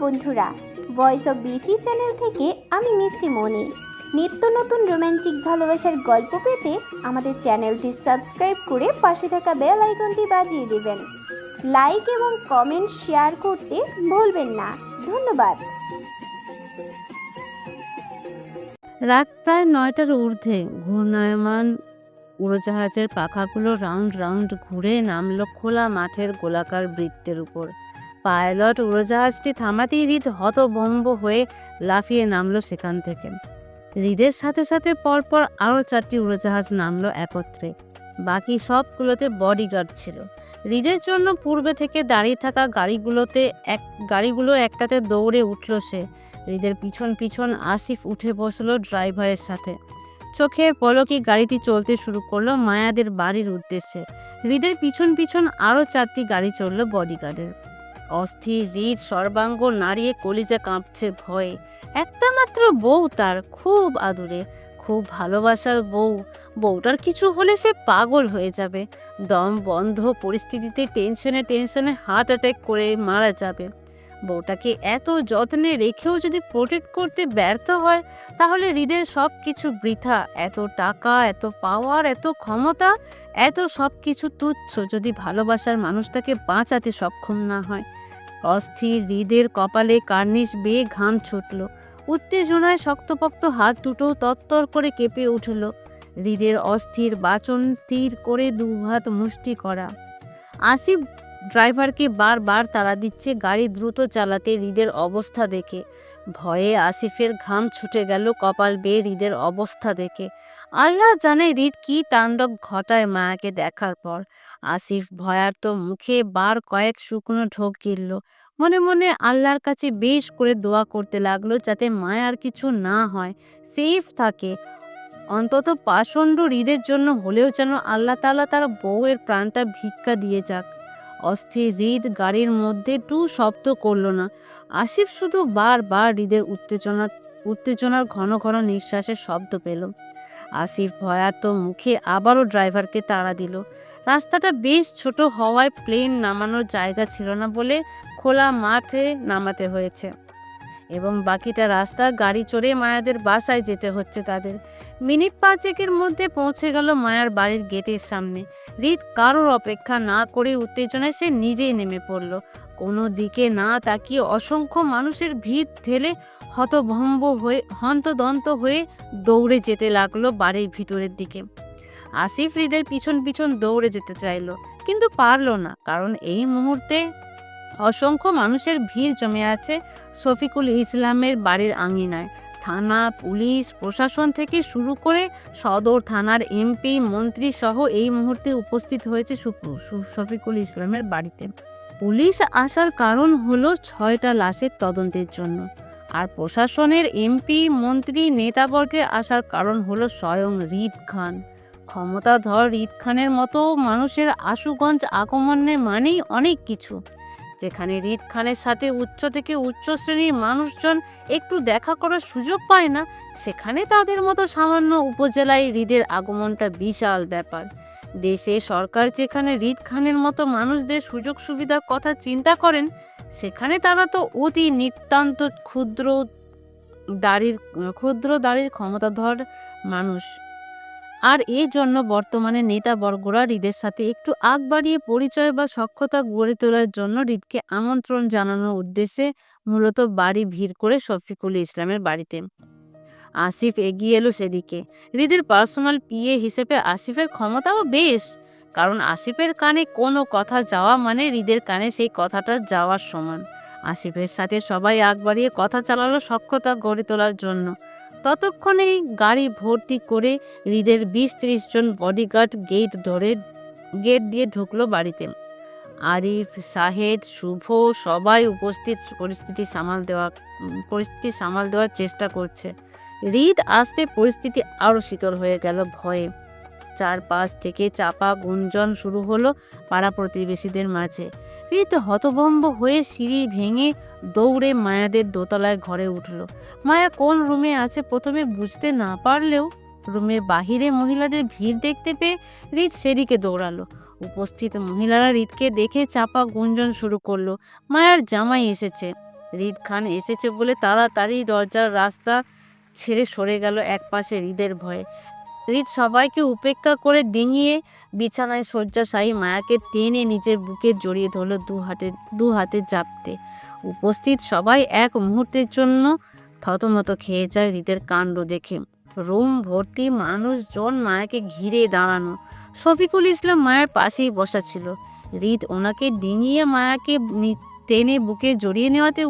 বন্ধুরা, voice of Bithi channel থেকে আমি মিষ্টি মনি। নিত্য নতুন রোমান্টিক ভালোবাসার গল্প পেতে আমাদের চ্যানেলটি সাবস্ক্রাইব করে পাশে থাকা বেল আইকনটি বাজিয়ে দেবেন। লাইক এবং কমেন্ট শেয়ার করতে ভুলবেন না। ধন্যবাদ। রাত প্রায় ৯টার ঊর্ধ্বে ঘূর্ণায়মান উড়োজাহাজের পাখাগুলো রাউন্ড রাউন্ড ঘুরে নামলো খোলা মাঠের গোলাকার বৃত্তের উপর। পাইলট উড়োজাহাজটি থামাতেই হৃদ হতভম্ব হয়ে লাফিয়ে নামলো সেখান থেকে। হৃদের সাথে সাথে পরপর আরও 4টি উড়োজাহাজ নামলো একত্রে। বাকি সবগুলোতে বডিগার্ড ছিল। হৃদের জন্য পূর্বে থেকে দাঁড়িয়ে থাকা গাড়িগুলো একটাতে দৌড়ে উঠল সে। হৃদের পিছন পিছন আসিফ উঠে বসলো ড্রাইভারের সাথে। চোখের পলকে গাড়িটি চলতে শুরু করলো মায়াদের বাড়ির উদ্দেশ্যে। হৃদের পিছন পিছন আরও 4টি গাড়ি চলল বডিগার্ডের। অস্থির হৃদ সর্বাঙ্গ নাড়িয়ে কলিজা কাঁপছে ভয়ে। একটা মাত্র বউ তার, খুব আদুরে, খুব ভালোবাসার বউটার কিছু হলে সে পাগল হয়ে যাবে। দম বন্ধ পরিস্থিতিতে টেনশনে হার্ট অ্যাটাক করে মারা যাবে। বউটাকে এত যত্নে রেখেও যদি প্রোটেক্ট করতে ব্যর্থ হয়, তাহলে হৃদের সব কিছু বৃথা। এত টাকা, এত পাওয়ার, এত ক্ষমতা, এত সব কিছু তুচ্ছ যদি ভালোবাসার মানুষটাকে বাঁচাতে সক্ষম না হয়। অস্থির হৃদের কপালে কার্নিশ বেয়ে ঘাম ছুটল। উত্তেজনায় শক্তপোক্ত হাত দুটো তত্তর করে কেঁপে উঠল। হৃদের অস্থির বাচন স্থির করে দুহাত মুষ্টি করা। আসিফ ড্রাইভারকে বারবার তাড়া দিচ্ছে গাড়ি দ্রুত চালাতে হৃদের অবস্থা দেখে। ভয়ে আসিফের ঘাম ছুটে গেল কপাল বেয়ে হৃদের অবস্থা দেখে। আল্লাহ জানে হৃদ কি তাণ্ডব ঘটায় মায়াকে দেখার পর। আসিফ ভয়ার্ত মুখে বার কয়েক শুকনো ঢোক গিলল। মনে মনে আল্লাহর কাছে বেশ করে দোয়া করতে লাগলো যাতে মায়ার কিছু না হয়, সেফ থাকে। অন্তত পাষণ্ড হৃদের জন্য হলেও যেন আল্লাহ তাআলা তার বউয়ের প্রাণটা ভিক্ষা দিয়ে যাক। অস্থির হৃদ গাড়ির মধ্যে শব্দ করল না। আসিফ শুধু বারবার হৃদের উত্তেজনার ঘন ঘন নিঃশ্বাসের শব্দ পেল। আসিফ ভয়ার্ত মুখে আবারও ড্রাইভারকে তাড়া দিল। রাস্তাটা বেশ ছোট হওয়ায় প্লেন নামানোর জায়গা ছিল না বলে খোলা মাঠে নামাতে হয়েছে, এবং বাকিটা রাস্তা গাড়ি চড়ে মায়াদের বাসায় যেতে হচ্ছে তাদের। মিনিট 5-এর মধ্যে পৌঁছে গেল মায়ার বাড়ির গেটের সামনে। হৃদ কারোর অপেক্ষা না করে উত্তেজনায় সে নিজেই নেমে পড়ল। কোনো দিকে না তাকিয়ে অসংখ্য মানুষের ভিড় ঠেলে হন্তদন্ত হয়ে দৌড়ে যেতে লাগলো বাড়ির ভিতরের দিকে। আসিফ হৃদের পিছন পিছন দৌড়ে যেতে চাইলো, কিন্তু পারল না, কারণ এই মুহূর্তে অসংখ্য মানুষের ভিড় জমে আছে শফিকুল ইসলামের বাড়ির আঙিনায়। থানা, পুলিশ, প্রশাসন থেকে শুরু করে সদর থানার এমপি, মন্ত্রী সহ এই মুহূর্তে উপস্থিত হয়েছে শফিকুল ইসলামের বাড়িতে। পুলিশ আসার কারণ হলো 6টা লাশের তদন্তের জন্য, আর প্রশাসনের এমপি, মন্ত্রী, নেতাবর্গের আসার কারণ হলো স্বয়ং হৃদ খান। ক্ষমতাধর হৃদ খানের মতো মানুষের আশুগঞ্জ আগমনের মানেই অনেক কিছু। যেখানে হৃদ খানের সাথে উচ্চ থেকে উচ্চ শ্রেণীর মানুষজন একটু দেখা করার সুযোগ পায় না, সেখানে তাদের মতো সামান্য উপজেলায় হৃদের আগমনটা বিশাল ব্যাপার। দেশে সরকার যেখানে হৃদ খানের মতো মানুষদের সুযোগ সুবিধার কথা চিন্তা করেন, সেখানে তারা তো অতি নিতান্ত ক্ষুদ্র দাড়ির ক্ষমতাধর মানুষ। আর এই জন্য বর্তমানে নেতাবর্গরা হৃদের সাথে একটু আগ বাড়িয়ে পরিচয় বা সখ্যতা গড়ে তোলার জন্য হৃদকে আমন্ত্রণ জানানোর উদ্দেশ্যে মূলত বাড়ি ভিড় করে শফিকুল ইসলামের বাড়িতে। আসিফ এগিয়ে এলো সেদিকে। হৃদের পার্সোনাল পিএ হিসেবে আসিফের ক্ষমতাও বেশ, কারণ আসিফের কানে কোনো কথা যাওয়া মানে হৃদের কানে সেই কথাটা যাওয়ার সমান। আসিফের সাথে সবাই আগ বাড়িয়ে কথা চালালো সখ্যতা গড়ে তোলার জন্য। ততক্ষণেই গাড়ি ভর্তি করে হৃদের 20-30 জন বডিগার্ড গেট দিয়ে ঢুকলো বাড়িতে। আরিফ, শাহেদ, শুভ সবাই উপস্থিত পরিস্থিতি সামাল দেওয়ার চেষ্টা করছে। হৃদ আসতে পরিস্থিতি আরো শীতল হয়ে গেল ভয়ে। চারপাশ থেকে চাপা গুঞ্জন শুরু হলো পাড়া প্রতিবেশীদের মাঝে। হৃদ হতভম্ব হয়ে সিঁড়ি ভেঙে দৌড়ে মায়াদের দোতলায় ঘরে উঠল। মায়া কোন রুমে আছে প্রথমে বুঝতে না পারলেও রুমের বাহিরে মহিলাদের ভিড় দেখতে পেয়ে হৃদ সেদিকে দৌড়ালো। উপস্থিত মহিলারা হৃদকে দেখে চাপা গুঞ্জন শুরু করলো, মায়ার জামাই এসেছে। হৃদ খান এসেছে বলে তাড়াতাড়ি দরজার রাস্তা ছেড়ে সরে গেল একপাশে হৃদের ভয়ে। হৃদ সবাইকে উপেক্ষা করে ডিঙিয়ে বিছানায় শয্যাশায়ী মায়াকে টেনে নিজের বুকে জড়িয়ে ধরল দু হাতে জাপটে। উপস্থিত সবাই এক মুহূর্তের জন্য থতমত খেয়ে যায় হৃদের কাণ্ড দেখে। রুম ভর্তি মানুষজন মায়াকে ঘিরে দাঁড়ানো। শফিকুল ইসলাম মায়ের পাশেই বসা ছিল। হৃদ ওনাকে ডিঙিয়ে মায়াকে টেনে বুকে জড়িয়ে নেওয়াতে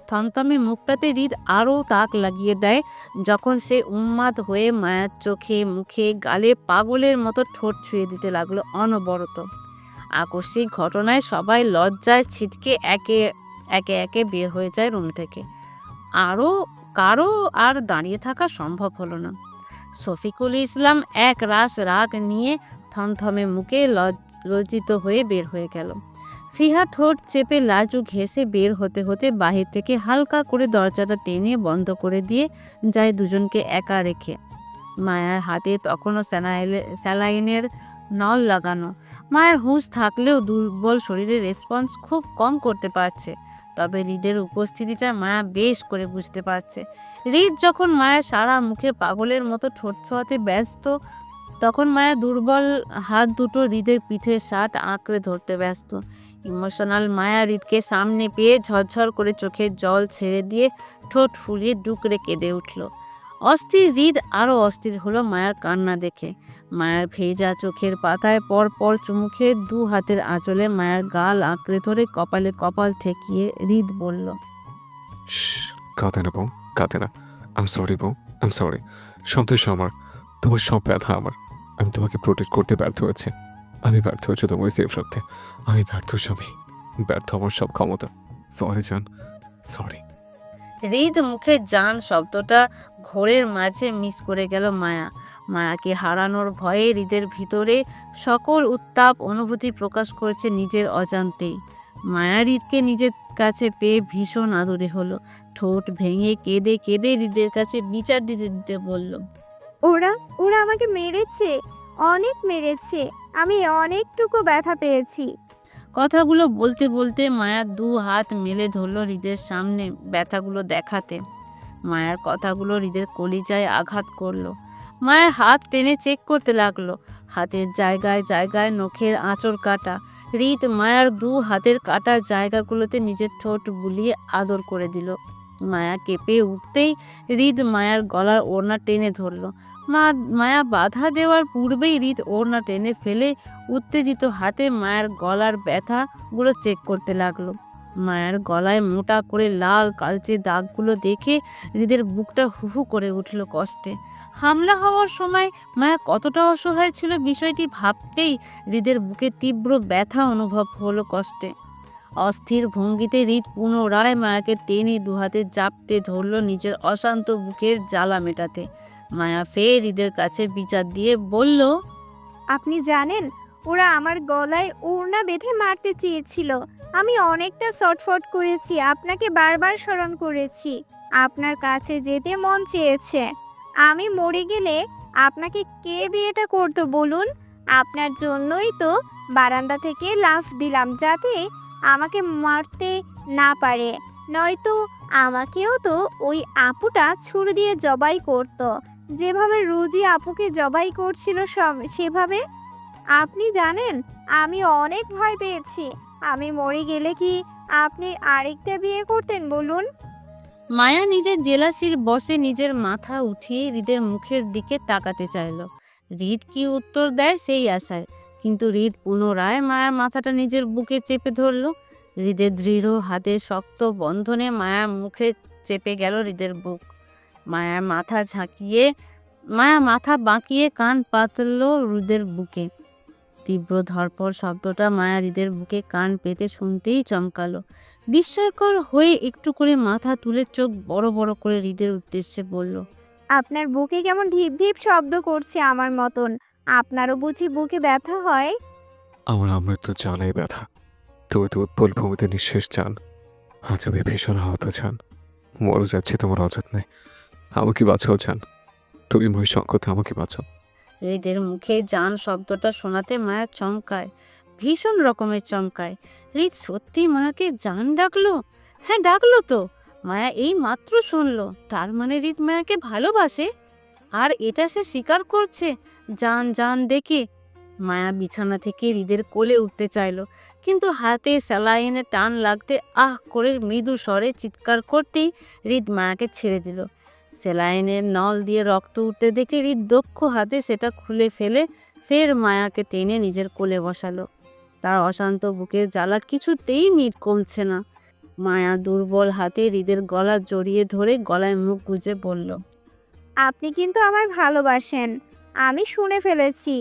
থমথমে মুখটাতে হৃদ আরও তাক লাগিয়ে দেয় যখন সে উন্মাদ হয়ে মায়ের চোখে মুখে গালে পাগলের মতো ঠোঁট ছুঁয়ে দিতে লাগলো অনবরত। আকস্মিক ঘটনায় সবাই লজ্জায় ছিটকে একে একে বের হয়ে যায় রুম থেকে। কারো আর দাঁড়িয়ে থাকা সম্ভব হলো না। শফিকুল ইসলাম এক রাশ রাগ নিয়ে থমথমে মুখে লজ্জিত হয়ে বের হয়ে গেল। ফিহা ঠোঁট চেপে লাজুক ঘেঁষে বের হতে হতে বাহির থেকে হালকা করে দরজাটা টেনে বন্ধ করে দিয়ে যায় দুজনকে একা রেখে। মায়ার হাতে তখনও স্যালাইনের নল লাগানো। মায়ের হুঁশ থাকলেও দুর্বল শরীরের রেসপন্স খুব কম করতে পারছে। তবে হৃদের উপস্থিতিটা মায়া বেশ করে বুঝতে পারছে। হৃদ যখন মায়ের সারা মুখে পাগলের মতো ঠোঁট ছোঁয়াতে ব্যস্ত, তখন মায়া দুর্বল হাত দুটো হৃদের পিঠের শার্ট আঁকড়ে ধরতে ব্যস্ত। ইমোশনাল মায়া হৃদকে সামনে পেয়ে ঝরঝর করে চোখের জল ছেড়ে দিয়ে ঠোঁট ফুলিয়ে ডুকরে কেঁদে উঠল। অস্থির হৃদ আরও অস্থির হলো মায়ের কান্না দেখে। মায়ের ভেজা চোখের পাতায় পর পর চুমু খেয়ে দু হাতের আঁচলে মায়ের গাল আঁকড়ে ধরে কপালে কপাল ঠেকিয়ে হৃদ বলল, কাঁদে না বউ, কাঁদে না। আম সরি বউ, আম সরি। সব দোষ আমার, তোমার সব ব্যথা আমার। আমি তোমাকে প্রোটেক্ট করতে ব্যর্থ হয়েছে। আমি ব্যর্থ হয়েছি তোমাকে সেফ রাখতে। আমি ব্যর্থ স্বামী, ব্যর্থ আমার সব ক্ষমতা। সরি জান, সরি। হৃদ মুখে জান শব্দটা ঘোরের মাঝে মিস করে গেল মায়া। মায়াকে হারানোর ভয়ে হৃদের ভিতরে সকল উত্তাপ অনুভূতি প্রকাশ করেছে নিজের অজান্তেই। মায়া হৃদকে নিজের কাছে পেয়ে ভীষণ আদরে হলো। ঠোঁট ভেঙে কেঁদে কেঁদে হৃদের কাছে বিচার দিতে দিতে বলল, ওরা ওরা আমাকে মেরেছে, অনেক মেরেছে। আমি অনেকটুকু ব্যথা পেয়েছি। কথাগুলো বলতে বলতে মায়া দু হাত মেলে ধরল হৃদের সামনে ব্যথাগুলো দেখাতে। মায়ের কথাগুলো হৃদের কলিজায় আঘাত করলো। মায়ের হাত টেনে চেক করতে লাগলো। হাতের জায়গায় জায়গায় নখের আঁচড় কাটা। হৃদ মায়ার দু হাতের কাটা জায়গাগুলোতে নিজের ঠোঁট বুলিয়ে আদর করে দিল। মায়া কেঁপে উঠতেই হৃদ মায়ার গলার ওড়না টেনে ধরলো। মায়া বাধা দেওয়ার পূর্বেই হৃদ ওড়না টেনে ফেলে উত্তেজিত হাতে মায়ের গলার ব্যথাগুলো চেক করতে লাগলো। মায়ের গলায় মোটা করে লাল কালচে দাগগুলো দেখে হৃদের বুকটা হুহু করে উঠল কষ্টে। হামলা হওয়ার সময় মায়া কতটা অসহায় ছিল বিষয়টি ভাবতেই হৃদের বুকে তীব্র ব্যথা অনুভব হলো কষ্টে। অস্থির ভঙ্গিতে হৃদ পুনরায় মায়াকে টেনে দুহাতে জাপটে ধরল নিজের অশান্ত বুকের জ্বালা মেটাতে। মায়া ফের হৃদের কাছে বিচার দিয়ে বলল, আপনি জানেন, ওরা আমার গলায় ওড়না বেঁধে মারতে চেয়েছিল। আমি অনেকটা ছটফট করেছি, আপনাকে বারবার স্মরণ করেছি। আপনার কাছে যেতে মন চেয়েছে। আমি মরে গেলে আপনাকে কে বিয়েটা করতো বলুন? আপনার জন্যই তো বারান্দা থেকে লাফ দিলাম, যাতে আমাকে মারতে না পারে। নয়তো আমাকেও তো ওই আপুটা ছুরি দিয়ে জবাই করতো, যেভাবে রুজি আপুকে জবাই করছিল সেভাবে। আপনি জানেন, আমি অনেক ভয় পেয়েছি। আমি মরে গেলে কি আপনি আরেকটা বিয়ে করতেন বলুন? মায়া নিজের জেলাসির বসে নিজের মাথা উঠিয়ে হৃদের মুখের দিকে তাকাতে চাইল। হৃদ কি উত্তর দেয় সেই আশায়, কিন্তু হৃদ পুনরায় মায়ার মাথাটা নিজের বুকে চেপে ধরল। হৃদের দৃঢ় হাতের শক্ত বন্ধনে মায়ার মুখে চেপে গেল হৃদের বুক। মায়া মাথা বাঁকিয়ে কান পাতল হৃদের বুকে। তীব্র ধরপড় শব্দটা মায়া হৃদের বুকে কান পেতে শুনতেই চমকালো। বিস্ময়কর হয়ে একটু করে মাথা তুলে চোখ বড় বড় করে হৃদের উদ্দেশ্যে বলল, আপনার বুকে কেমন ঢিপ ঢিপ শব্দ করছে আমার মতন। আপনারও বুঝি বুকে ব্যথা হয়? আমার আমৃত্যু জানাই ব্যথা। তুমি তো উৎপল ভূমিতে নিঃশেষ চান, আজ আমি ভীষণ আহত চান। মরে যাচ্ছে তোমার অযত্নে, আমাকে বাঁচাও চান। তুমি মই সংকটে আমাকে বাঁচাও। হৃদের মুখে জান শব্দটা শোনাতে মায়া চমকায়। ভীষণ রকমের চমকায়। হৃদ সত্যি মায়াকে জান ডাকলো? হ্যাঁ, ডাকলো তো। মায়া এই মাত্র শুনলো, তার মানে হৃদ মায়াকে ভালোবাসে, আর এটা সে স্বীকার করছে জান জান দেখে। মায়া বিছানা থেকে হৃদের কোলে উঠতে চাইলো, কিন্তু হাতে স্যালাইনে টান লাগতে আহ করে মৃদু স্বরে চিৎকার করতেই হৃদ মায়াকে ছেড়ে দিল। স্যালাইনের নল দিয়ে রক্ত উঠতে দেখে হৃদ দক্ষ হাতে সেটা খুলে ফেলে ফের মায়াকে টেনে নিজের কোলে বসালো। তার অশান্ত বুকের জ্বালা কিছুতেই মিট কমছে না। মায়া দুর্বল হাতে হৃদের গলা জড়িয়ে ধরে গলায় মুখ গুজে বলল, আপনি কিন্তু আমার ভালোবাসেন, আমি শুনে ফেলেছি।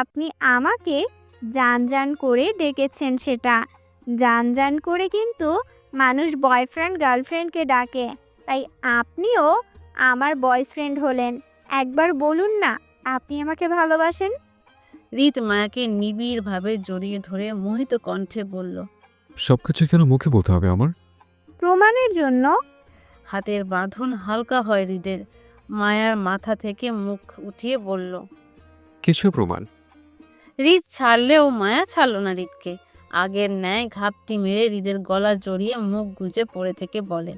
আপনি আমাকে জান জান করে ডেকেছেন, সেটা জান জান করে কিন্তু মানুষ বয়ফ্রেন্ড গার্লফ্রেন্ডকে ডাকে, তাই আপনিও আমার বয়ফ্রেন্ড হলেন। একবার বলুন না আপনি আমাকে ভালোবাসেন। হৃদ মায়াকে নিবিড়ভাবে জড়িয়ে ধরে মোহিত কণ্ঠে বলল, সবকিছু কেন মুখে বলতে হবে আমার? প্রমাণের জন্য। হাতের বাঁধন হালকা হয় হৃদের। মায়ার মাথা থেকে মুখ উঠিয়ে বলল, কিছু প্রমাণ? হৃদ ছাড়লেও মায়া ছাড়ল না হৃদকে। আগের ন্যায় ঘাপটি মেরে হৃদের গলা জড়িয়ে মুখ গুজে পড়ে থেকে বলে,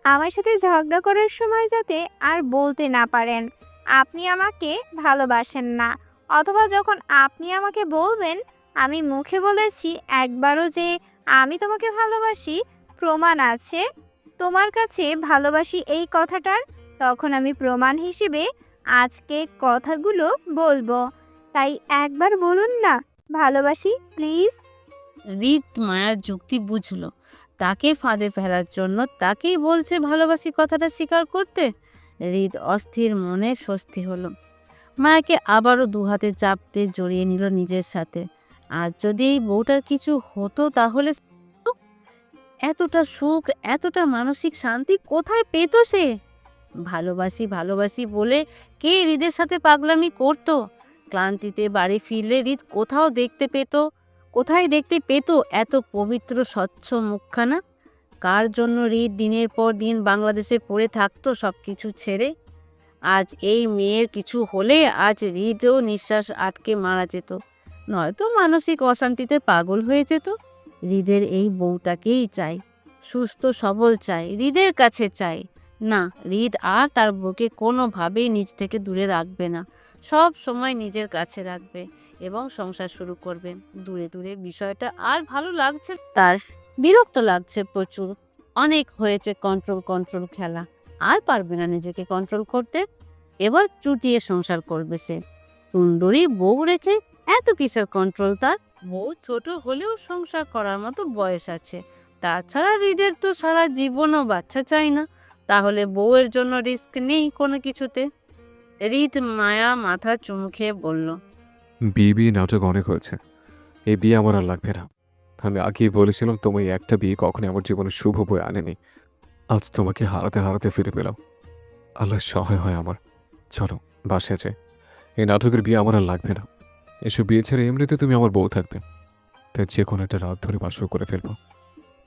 আমার সাথে ঝগড়া করার সময় যাতে আর বলতে না পারেন আপনি আমাকে ভালোবাসেন না, অথবা যখন আপনি আমাকে বলবেন আমি মুখে বলেছি একবারও যে আমি তোমাকে ভালোবাসি, প্রমাণ আছে তোমার কাছে ভালোবাসি এই কথাটার, তখন আমি প্রমাণ হিসেবে আজকে কথাগুলো বলবো। তাই একবার বলুন না ভালোবাসি প্লিজ। হৃদ মায়ার যুক্তি বুঝলো, তাকে ফাঁদে ফেলার জন্য তাকেই বলছে ভালোবাসি কথাটা স্বীকার করতে। হৃদ অস্থির মনে স্বস্তি হলো। মায়াকে আবারও দুহাতে চাপটে জড়িয়ে নিল নিজের সাথে। আর যদি এই বউটার কিছু হতো তাহলে এতটা সুখ, এতটা মানসিক শান্তি কোথায় পেত সে? ভালোবাসি ভালোবাসি বলে কে হৃদের সাথে পাগলামি করতো? ক্লান্তিতে বাড়ি ফিরলে হৃদ কোথায় দেখতে পেত এত পবিত্র স্বচ্ছ মুখখানা? কার জন্য হৃদ দিনের পর দিন বাংলাদেশে পড়ে থাকতো সব কিছু ছেড়ে? আজ এই মেয়ের কিছু হলে আজ হৃদও নিঃশ্বাস আটকে মারা যেত, নয়তো মানসিক অশান্তিতে পাগল হয়ে যেত। হৃদের এই বউটাকেই চাই, সুস্থ সবল চাই, হৃদের কাছে চাই। না, হৃদ আর তার বউকে কোনোভাবেই নিজ থেকে দূরে রাখবে না, সব সময় নিজের কাছে রাখবে এবং সংসার শুরু করবে। দূরে দূরে বিষয়টা আর ভালো লাগছে তার, বিরক্ত লাগছে প্রচুর। অনেক হয়েছে কন্ট্রোল খেলা, আর পারবে না নিজেকে কন্ট্রোল করতে। এবার চুটিয়ে সংসার করবে সে। সুন্দরী বউ রেখে এত কিসের কন্ট্রোল তার? বউ ছোট হলেও সংসার করার মতো বয়স আছে। তাছাড়া হৃদের তো সারা জীবনও বাচ্চা চাই না, তাহলে বউয়ের জন্য রিস্ক নেই কোনো কিছুতে। হৃদ মায়া মাথা চুমুকে বলল, বিয়ে নাটক অনেক হয়েছে, এই বিয়ে আমার আর লাগবে না। আমি আগেই বলেছিলাম তোমার এই একটা বিয়ে কখনোই আমার জীবনে শুভ বয়ে আনেনি। আজ তোমাকে হারাতে হারাতে ফিরে পেলাম, আল্লাহ সহায় হয় আমার। চলো বাসায় যাই, এই নাটকের বিয়ে আমার আর লাগবে না। এসব বিয়ে ছেড়ে এমনিতে তুমি আমার বউ থাকবে, তাই যে কোনো একটা রাত ধরে বাসর করে ফেলবো।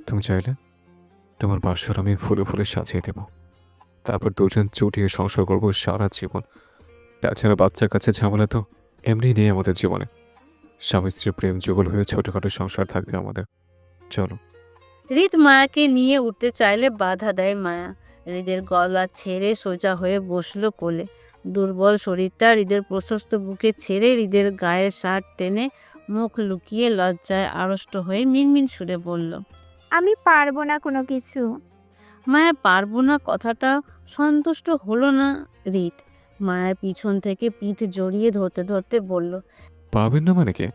তুমি চাইলে তোমার বাসর আমি ফুলে ফুলে সাজিয়ে দেব, তারপর দুজন চুটিয়ে সংসার করবো সারা জীবন। তাছাড়া বাচ্চা কাছে ঝামেলা তো এমনি নেই আমাদের জীবনে। স্বামী স্ত্রী প্রেম যুগল হয়ে ছোটখাটো সংসার থাকবে আমাদের। চলো। হৃদ মায়াকে নিয়ে উঠতে চাইলে বাধা দেয় মায়া। হৃদের গলা ছেড়ে সোজা হয়ে বসলো কোলে। দুর্বল শরীরটা হৃদের প্রশস্ত বুকে ছেড়ে হৃদের গায়ের শার্ট টেনে মুখ লুকিয়ে লজ্জায় আড়ষ্ট হয়ে মিনমিন সুরে বলল, আমি পারবো না কোনো কিছু। মায়া পারবো না কথাটা সন্তুষ্ট হলো না হৃদ। মায়ের পিছন থেকে পিঠ জড়িয়ে ধরতে ধরতে বলল, পাবেন না মানে কে?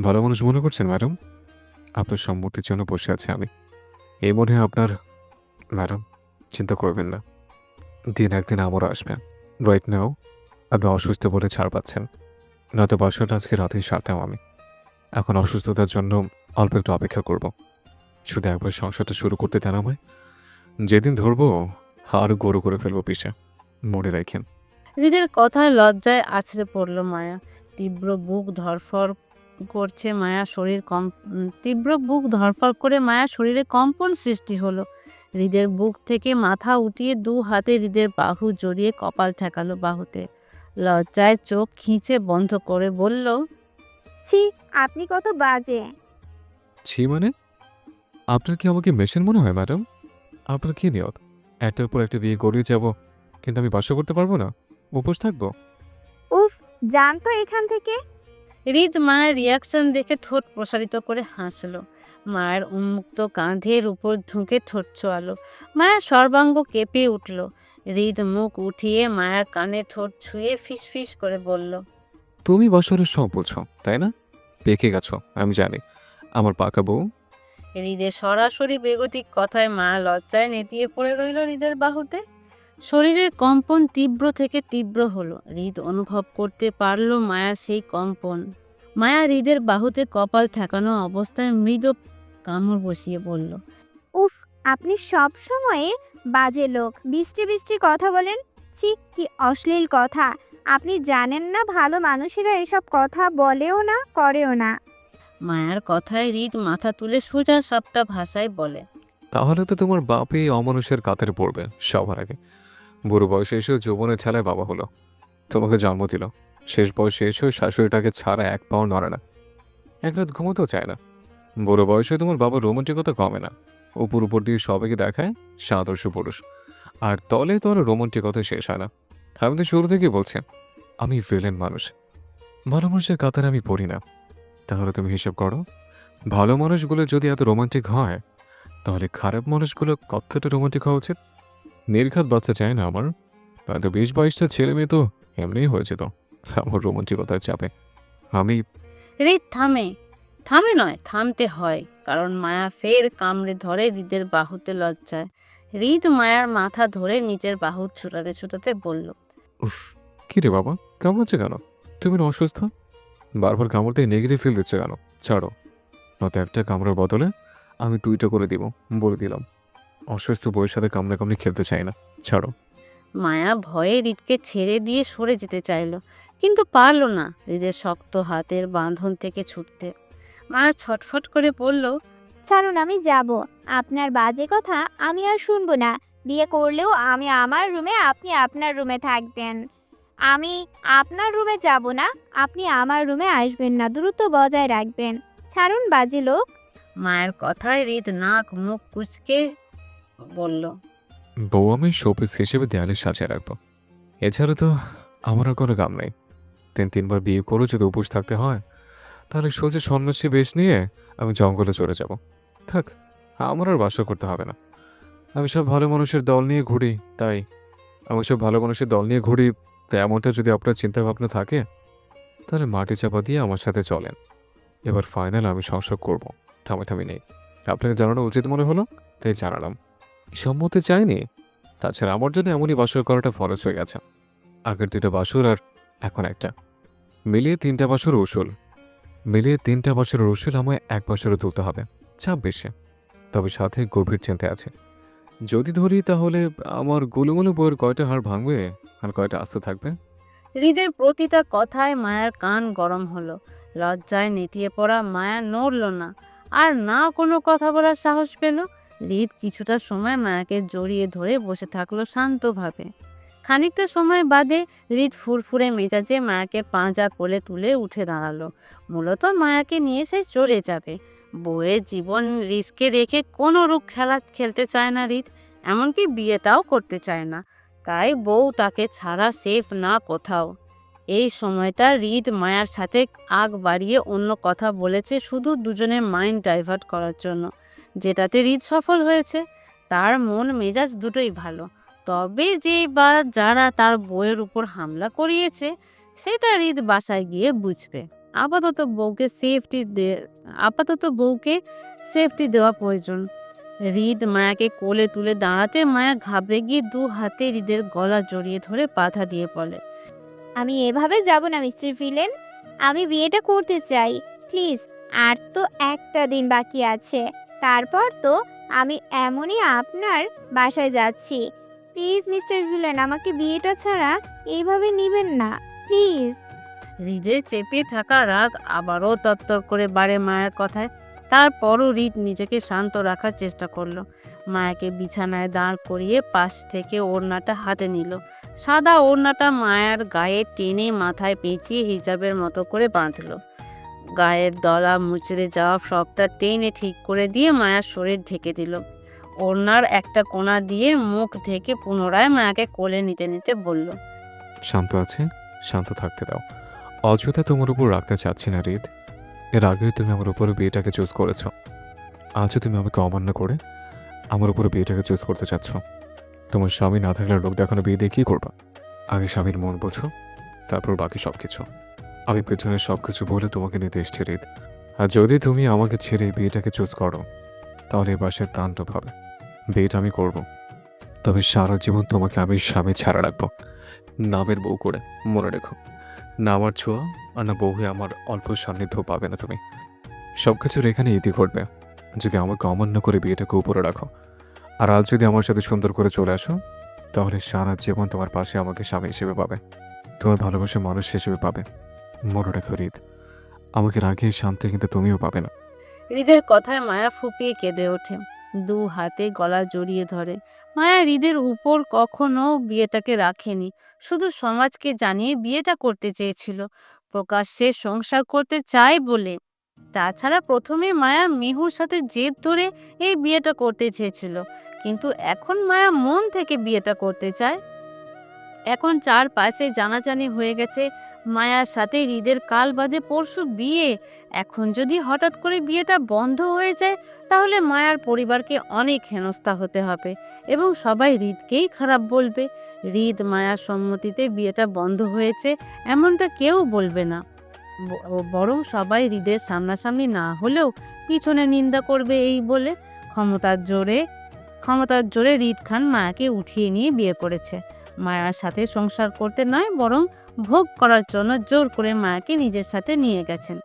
ভালো মানুষ মনে করছেন ম্যাডাম? আপনার সম্মতির জন্য বসে আছি আমি, এই মনে হয় আপনার। ম্যাডাম চিন্তা করবেন না, দিন একদিন আমারও আসবেন। রাইট নাও আপনি অসুস্থ বলে ছাড় পাচ্ছেন, নয়তো বাসাটা আজকে রাতেই সারতাম আমি। এখন অসুস্থতার জন্য অল্প একটু অপেক্ষা করব। শুধু একবার সংসারটা শুরু করতে দেন আমায়। যেদিন ধরবো আর গরু করে ফেলবো পিছে, মনে রাখেন। হৃদের কথায় লজ্জায় আছড়ে পড়ল মায়া। তীব্র বুক ধরফর করে মায়া শরীরে কম্পন সৃষ্টি হলো। হৃদের বুক থেকে মাথা উঠিয়ে দু হাতে হৃদের বাহু জড়িয়ে কপাল ঠেকালো বাহুতে। লজ্জায় চোখ খিঁচে বন্ধ করে বলল, ছি, আপনি কত বাজে। ছি মানে? আপনার কি আমাকে মেশিন মনে হয় ম্যাডাম? আপনার কি নিয়ত? একটার পর একটা বিয়ে করিয়ে যাব, কিন্তু আমি বাসা করতে পারবো না? উপোস থাকবো? উফ, যান তো এখান থেকে। হৃদ মায়ের রিয়াকশন দেখে ঠোঁট প্রসারিত করে হাসলো। মায়ের উন্মুক্ত কাঁধের উপর ঝুঁকে ঠোঁট ছোঁয়ালো। মায়ের সর্বাঙ্গ কেঁপে উঠল। হৃদ মুখ উঠিয়ে মায়ের কানে ঠোঁট ছুঁয়ে ফিসফিস করে বলল, তুমি বছরের সব বুঝো, তাই না? পেকে গেছো, আমি জানি। আমার পাকা বউ। হৃদের সরাসরি বেগতিক কথায় মা লজ্জায় নেতিয়ে পড়ে রইল হৃদের বাহুতে। শরীরের কম্পন তীব্র থেকে তীব্র হলো। হৃদ অনুভব করতে পারল মায়ার সেই কম্পন। মায়া হৃদের বাহুতে কপাল ঠেকানো অবস্থায় মৃদু কামড় বসিয়ে বলল, উফ, আপনি সব সময়ে বাজে লোক। বৃষ্টি বৃষ্টি কথা বলেন। ছি, কি অশ্লীল কথা। আপনি জানেন না ভালো মানুষেরা এসব কথা বলেও না, করেও না। মায়ার কথায় হৃদ মাথা তুলে সোজা সাপটা ভাষায় বলে, তাহলে তো তোমার বাপই অমানুষের কাতারে পড়বে সবার আগে। বুড়ো বয়সে এসেও যৌবনের ছেলায় বাবা হলো, তোমাকে জন্ম দিল। শেষ বয়সে এসেও শাশুড়িটাকে ছাড়া এক পাও নড়ে না, এক রাত ঘুমোতেও চায় না। বুড়ো বয়সে তোমার বাবার রোমান্টিকতা কমে না, উপর উপর দিয়ে সবাইকে দেখায় সে আদর্শ পুরুষ, আর তলে তলে রোমান্টিকতা শেষ হয় না। আমি তো শুরু থেকেই বলছি, আমি ভিলেন মানুষ, ভালো মানুষের কাতারে আমি পড়ি না। তাহলে তুমি হিসাব করো, ভালো মানুষগুলো যদি এত রোমান্টিক হয়, তাহলে খারাপ মানুষগুলো কতটা রোমান্টিক হওয়া উচিত? নির্ঘাত বাচ্চা চায় না আমার, হয়তো 20-22টা ছেলে মেয়ে তো এমনিই হয়েছে তো আমার রোমান্টিকতার চাপে। আমি হৃদ থামে। থামে নয়, থামতে হয়, কারণ মায়া ফের কামড়ে ধরে হৃদের বাহুতে লজ্জায়। হৃদ মায়ার মাথা ধরে নিজের বাহু ছুটাতে ছুটাতে বলল, উফ, কি রে বাবা, কামড়াচ্ছে কেন? তুমি না অসুস্থ? বারবার কামড়তে নেগেটিভ ফিল দিচ্ছে কেন? ছাড়ো, নয়তো একটা কামড়ার বদলে আমি 2টা করে দিব, বলে দিলাম। অসুস্থ বউয়ের সাথে কামড়াকামড়ি খেলতে চাই না, ছাড়ো। মায়া ভয়ে হৃদকে ছেড়ে দিয়ে সরে যেতে চাইল, কিন্তু পারল না হৃদের শক্ত হাতের বাঁধন থেকে ছুটতে। মায়া ছটফট করে বলল, ছাড়ুন, আমি যাব। আপনার বাজে কথা আমি আর শুনবো না। বিয়ে করলেও আমি আমার রুমে, আপনি আপনার রুমে থাকবেন। আমি আপনার রুমে যাব না, আপনি আমার রুমে আসবেন না। দূরত্ব বজায় রাখবেন। ছাড়ুন বাজে লোক। মায়ের কথায় হৃদ নাক মুখ কুঁচকে বলল, বউ আমি শোপিস হিসেবে দেয়ালে সাজিয়ে রাখবো, এছাড়া তো আমার আর কোনো কাম নেই। 3-3বার বিয়ে করেও যদি উপোস থাকতে হয়, তাহলে সোজা সন্ন্যাসী বেশ নিয়ে আমি জঙ্গলে চলে যাব। থাক, আমার আর বাসা করতে হবে না। আমি সব ভালো মানুষের দল নিয়ে ঘুরি, তাই আমি সব ভালো মানুষের দল নিয়ে ঘুরি। তাই এমনটা যদি আপনার চিন্তা ভাবনা থাকে, তাহলে মাটি চাপা দিয়ে আমার সাথে চলেন। এবার ফাইনাল আমি সংসার করব, থামাথামি নেই। আপনাকে জানানো উচিত মনে হলো, তাই জানালাম। সম্মতি চাইনি, তাছাড়া আমার জন্য এমনই বাসর করাটা ফরজ হয়ে গেছে। আগের 2টা বাসর আর এখন একটা, মিলিয়ে 3টা বাসর উসুল। মিলিয়ে 3টা বছরের উসুল আমায় 1 বছরে তুলতে হবে, চাপ বেশি। তবে সাথে গভীর চিন্তা আছে। যদি ধরি তাহলে আমার গোলুমোলু বইয়ের কয়টা হাড় ভাঙবে আর কয়টা আস্তে থাকবে? হৃদের প্রতিটা কথায় মায়ার কান গরম হলো। লজ্জায় নেতিয়ে পড়া মায়া নড়ল না, আর না কোনো কথা বলার সাহস পেল। হৃদ কিছুটা সময় মায়াকে জড়িয়ে ধরে বসে থাকলো শান্তভাবে। খানিকটা সময় বাদে হৃদ ফুরফুরে মেজাজে মায়াকে পাঁজা কোলে তুলে উঠে দাঁড়ালো। মূলত মায়াকে নিয়ে সে চলে যাবে। বউয়ের জীবন রিস্কে রেখে কোনো রূপ খেলা খেলতে চায় না হৃদ, এমনকি বিয়েটাও করতে চায় না। তাই বউ তাকে ছাড়া সেফ না কোথাও। এই সময়টা হৃদ মায়ার সাথে আগ বাড়িয়ে অন্য কথা বলেছে শুধু দুজনের মাইন্ড ডাইভার্ট করার জন্য, যেটাতে হৃদ সফল হয়েছে। তার মন মেজাজ দুটোই ভালো। তবে যে বা যারা তার বউয়ের উপর হামলা করিয়েছে, সেটা হৃদ বাসায় গিয়ে বুঝবে। আপাতত বউকে সেফটি দেওয়া প্রয়োজন। হৃদ মায়াকে কোলে তুলে দাঁড়াতে মায়া ঘাবড়ে গিয়ে 2 হাতে হৃদের গলা জড়িয়ে ধরে বাধা দিয়ে বলে, আমি এভাবে যাব না মিস্টার ভিলেন। আমি বিয়েটা করতে চাই। প্লিজ, আর তো একটা দিন বাকি আছে। তারপর তো আমি এমনই আপনার বাসায় যাচ্ছি। প্লিজ মিস্টার ভিলেন, আমাকে বিয়েটা ছাড়া এইভাবে নিবেন না, প্লিজ। হৃদে চেপে থাকা রাগ আবারও তত্তর করে বাড়ে মায়ের কথায়। তারপরও হৃদ নিজেকে শান্ত রাখার চেষ্টা করলো। মায়াকে বিছানায় দাঁড় করিয়ে পাশ থেকে ওড়নাটা হাতে নিল। সাদা ওড়নাটা মায়ার গায়ে টেনে মাথায় পেঁচিয়ে হিজাবের মতো করে বাঁধলো। গায়ের দলা মুচড়ে যাওয়া ফ্রকটা টেনে ঠিক করে দিয়ে মায়ার শরীর ঢেকে দিল। ওড়নার একটা কোণা দিয়ে মুখ ঢেকে পুনরায় মায়াকে কোলে নিতে নিতে বলল, শান্ত আছে, শান্ত থাকতে দাও। অযথা তোমার উপর রাখতে চাচ্ছি না হৃদ। এর আগেও তুমি আমার উপরে বিয়েটাকে চুজ করেছো। আজও তুমি আমাকে অমান্য করে আমার উপরে বিয়েটাকে চুজ করতে চাচ্ছ। তোমার স্বামী না থাকলে লোক দেখানো বিয়ে দিয়ে কী করবা? আগে স্বামীর মন বোঝো, তারপর বাকি সব কিছু। আমি পেছনে সব কিছু বলে তোমাকে নিতে এসছি হৃদ। আর যদি তুমি আমাকে ছেড়ে বিয়েটাকে চুজ করো, তাহলে এ বাসের তাণ্ডব হবে। বিয়েটা আমি করব, তবে সারা জীবন তোমাকে আমি স্বামী ছাড়া রাখবো, নামের বউ করে। মনে রেখো, না আমার ছোঁয়া আর না বউ হয়ে আমার অল্প সান্নিধ্য পাবে না তুমি। সব কিছুর এখানে ইতি ঘটবে যদি আমাকে অমান্য করে বিয়েটাকে উপরে রাখো। আর আজ যদি আমার সাথে সুন্দর করে চলে আসো, তাহলে সারা জীবন তোমার পাশে আমাকে স্বামী হিসেবে পাবে, তোমার ভালোবাসার মানুষ হিসেবে পাবে। মনে রেখো হৃদ, আমাকে রাগে শান্তি কিন্তু তুমিও পাবে না। হৃদের কথায় মায়া ফুপিয়ে কেঁদে ওঠে, দু হাতে গলা জড়িয়ে ধরে। মায়া হৃদের উপর কখনো বিয়েটাকে রাখেনি, শুধু সমাজকে জানিয়ে বিয়েটা করতে চেয়েছিল, প্রকাশ্যে সংসার করতে চায় বলে। তাছাড়া প্রথমে মায়া মিহুর সাথে জেদ ধরে এই বিয়েটা করতে চেয়েছিল, কিন্তু এখন মায়া মন থেকে বিয়েটা করতে চায়। এখন চারপাশে জানাজানি হয়ে গেছে মায়ার সাথে হৃদের কাল বাদে পরশু বিয়ে। এখন যদি হঠাৎ করে বিয়েটা বন্ধ হয়ে যায়, তাহলে মায়ার পরিবারকে অনেক হেনস্থা হতে হবে এবং সবাই হৃদকেই খারাপ বলবে। হৃদ মায়ার সম্মতিতে বিয়েটা বন্ধ হয়েছে এমনটা কেউ বলবে না, বরং সবাই হৃদের সামনাসামনি না হলেও পিছনে নিন্দা করবে এই বলে ক্ষমতার জোরে হৃদ খান মায়াকে উঠিয়ে নিয়ে বিয়ে করেছে। মায়ার সাথে সংসার করতে নয়, বরং ভোগ করার জন্য জোর করে মায়াকে নিজের সাথে নিয়ে গেছেন।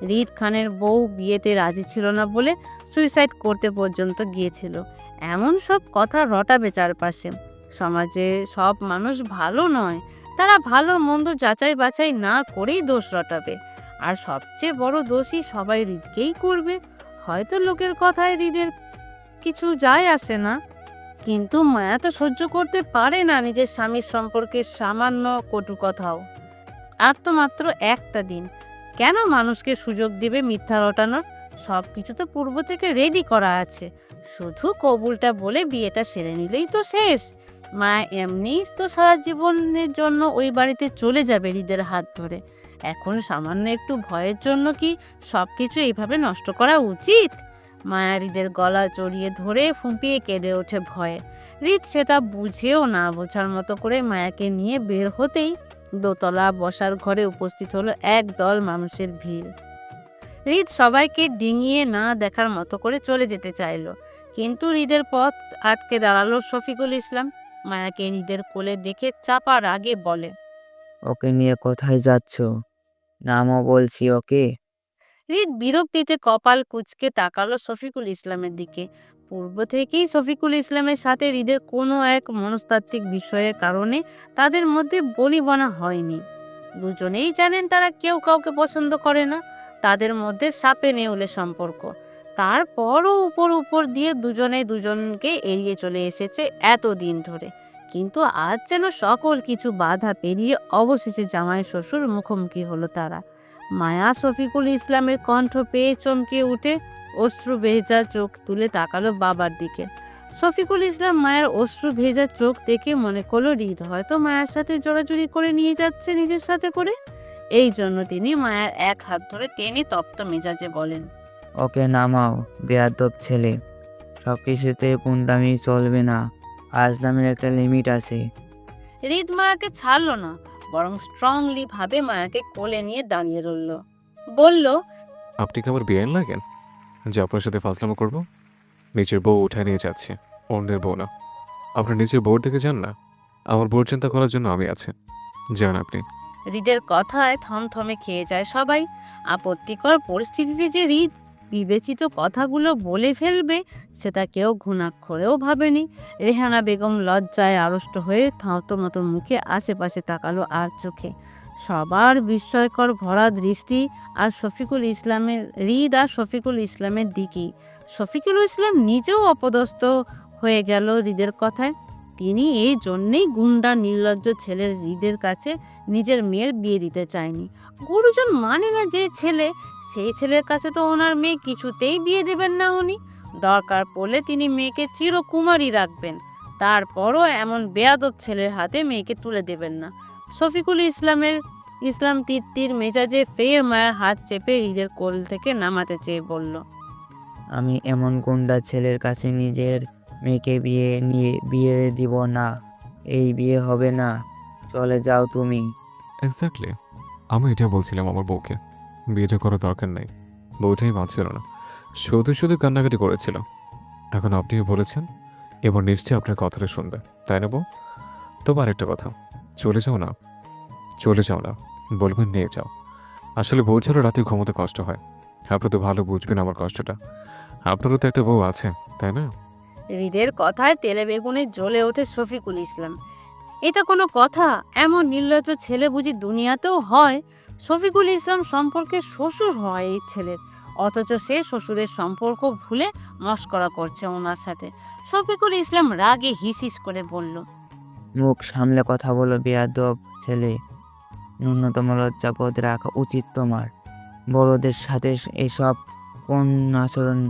হৃদ খানের বউ বিয়েতে রাজি ছিল না বলে সুইসাইড করতে পর্যন্ত গিয়েছিল। এমন সব কথা রটাবে চারপাশে। সমাজে সব মানুষ ভালো নয়, তারা ভালো মন্দ যাচাই বাছাই না করেই দোষ রটাবে, আর সবচেয়ে বড় দোষী সবাই হৃদকেই করবে। হয়তো লোকের কথায় হৃদের কিছু যায় আসে না, কিন্তু মায়া তো সহ্য করতে পারে না নিজের স্বামীর সম্পর্কে সামান্য কটু কথাও। আর তো মাত্র একটা দিন, কেন মানুষকে সুযোগ দিবে মিথ্যা রটানোর? সব কিছু তো পূর্ব থেকে রেডি করা আছে, শুধু কবুলটা বলে বিয়েটা সেরে নিলেই তো শেষ। মায়া এমনিই তো সারা জীবনের জন্য ওই বাড়িতে চলে যাবে হৃদের হাত ধরে। এখন সামান্য একটু ভয়ের জন্য কি সব কিছু এইভাবে নষ্ট করা উচিত? মায়া হৃদের গলা জড়িয়ে ধরে ফুঁপিয়ে কেঁদে ওঠে ভয়ে। হৃদ সেটা বুঝেও না বোঝার মতো করে মায়াকে নিয়ে বের হতেই দোতলা বসার ঘরে উপস্থিত হলো একদল মানুষের ভিড়। হৃদ সবাইকে ডিঙিয়ে না দেখার মতো করে চলে যেতে চাইলো, কিন্তু হৃদের পথ আটকে দাঁড়ালো শফিকুল ইসলাম। মায়াকে হৃদের কোলে দেখে চাপা রাগে বলে, ওকে নিয়ে কোথায় যাচ্ছ? নামও বলছি ওকে। হৃদ বিরক্তিতে কপাল কুঁচকে তাকালো শফিকুল ইসলামের দিকে। পূর্ব থেকেই শফিকুল ইসলামের সাথে হৃদের কোনো এক মনস্তাত্ত্বিক বিষয়ের কারণে তাদের মধ্যে বনিবনা হয়নি। দুজনেই জানেন তারা কেউ কাউকে পছন্দ করে না, তাদের মধ্যে সাপে নেউলে সম্পর্ক। তারপরও উপর উপর দিয়ে দুজনে দুজনকে এড়িয়ে চলে এসেছে এতদিন ধরে, কিন্তু আজ যেন সকল কিছু বাধা পেরিয়ে অবশেষে জামাই শ্বশুর মুখোমুখি হলো তারা। মায়া শফিকুল ইসলামের কণ্ঠ পেয়ে চমকে উঠে অশ্রু ভেজা চোখ তুলে তাকালো বাবার দিকে। শফিকুল ইসলাম মায়ের অশ্রু ভেজা চোখ দেখে মনে করলো হৃদ হয়তো মায়ের সাথে জোড়াজুড়ি করে নিয়ে যাচ্ছে নিজের সাথে করে। এই জন্য তিনি মায়ের এক হাত ধরে টেনে তপ্ত মেজাজে বলেন, ওকে নামাও, বেয়াদব ছেলে। সব কিছুতে পুন্ডামি চলবে না, আজলামের একটা লিমিট আছে। হৃদ মায়াকে ছাড়লো না, বরং স্ট্রংলি ভাবে মায়াকে কোলে নিয়ে দাঁড়িয়ে রইল। বলল, আপনি কি আমার বেআইন লাগেন যে আপনার সাথে ফাজলামো করবো? নিজের বউ উঠায় নিয়ে যাচ্ছে, অন্যের বউ না। আপনার নিজের বউর দিকে যান না, আমার বউর চিন্তা করার জন্য আমি আছি। যান আপনি। হৃদের কথায় থমথমে খেয়ে যায় সবাই। আপত্তিকর পরিস্থিতিতে যে হৃদ বিবেচিত কথাগুলো বলে ফেলবে সেটা কেউ ঘুণাক্ষরেও ভাবেনি। রেহানা বেগম লজ্জায় আড়ষ্ট হয়ে থতমত মুখে আশেপাশে তাকালো আর চোখে সবার বিস্ময়কর ভরা দৃষ্টি আর শফিকুল ইসলামের দিকেই। শফিকুল ইসলাম নিজেও অপদস্থ হয়ে গেল হৃদের কথায়। তিনি এই জন্যেই গুন্ডা নির্লজ্জ ছেলের হৃদের কাছে নিজের মেয়ের বিয়ে দিতে চায়নি। গুরুজন মানে না যে ছেলে, সেই ছেলের কাছে তো ওনার মেয়ে কিছুতেই বিয়ে দেবেন না উনি। দরকার পড়লে তিনি মেয়েকে চিরকুমারী রাখবেন, তারপরও এমন বেয়াদব ছেলের হাতে মেয়েকে তুলে দেবেন না। শফিকুল ইসলাম তিত্তির মেজাজে ফের মায়ের হাত চেপে হৃদের কোল থেকে নামাতে চেয়ে বলল, আমি এমন গুন্ডা ছেলের কাছে নিজের মেয়েকে বিয়ে দিব না। এই বিয়ে হবে না, চলে যাও তুমি। এক্স্যাক্টলি, আমি এটা বলছিলাম আমার বউকে, বিয়েটা করার দরকার নেই। বউটাই বাঁচছিল না, শুধু শুধু কান্নাকাটি করেছিল। এখন আপনিও বলেছেন, এবার নিশ্চয়ই আপনার কথাটা শুনবে, তাই না বউ? তবে আরেকটা কথা, চলে যাও না, চলে যাও না, বলবেন নিয়ে যাও। আসলে বউ ছাড়া রাতে ঘুমোতে কষ্ট হয়। আপনি তো ভালো বুঝবেন আমার কষ্টটা, আপনারও তো একটা বউ আছে, তাই না? হৃদের কথায় তেলে বেগুনে জ্বলে ওঠে শফিকুল ইসলাম। এটা কোনো কথা? এমন নির্লজ্জ ছেলে বুঝি দুনিয়াতেও হয়? শফিকুল ইসলাম সম্পর্কে শ্বশুর হয় এই ছেলের, অথচ সে শ্বশুরের সম্পর্ক ভুলে মস্করা করছে ওনার সাথে। শফিকুল ইসলাম রাগে হিসিস করে বলল, মুখ সামলে কথা বলো বেয়াদব ছেলে। ন্যূনতম লজ্জাবোধ রাখা উচিত তোমার। বড়দের সাথে এসব কোন আচরণ,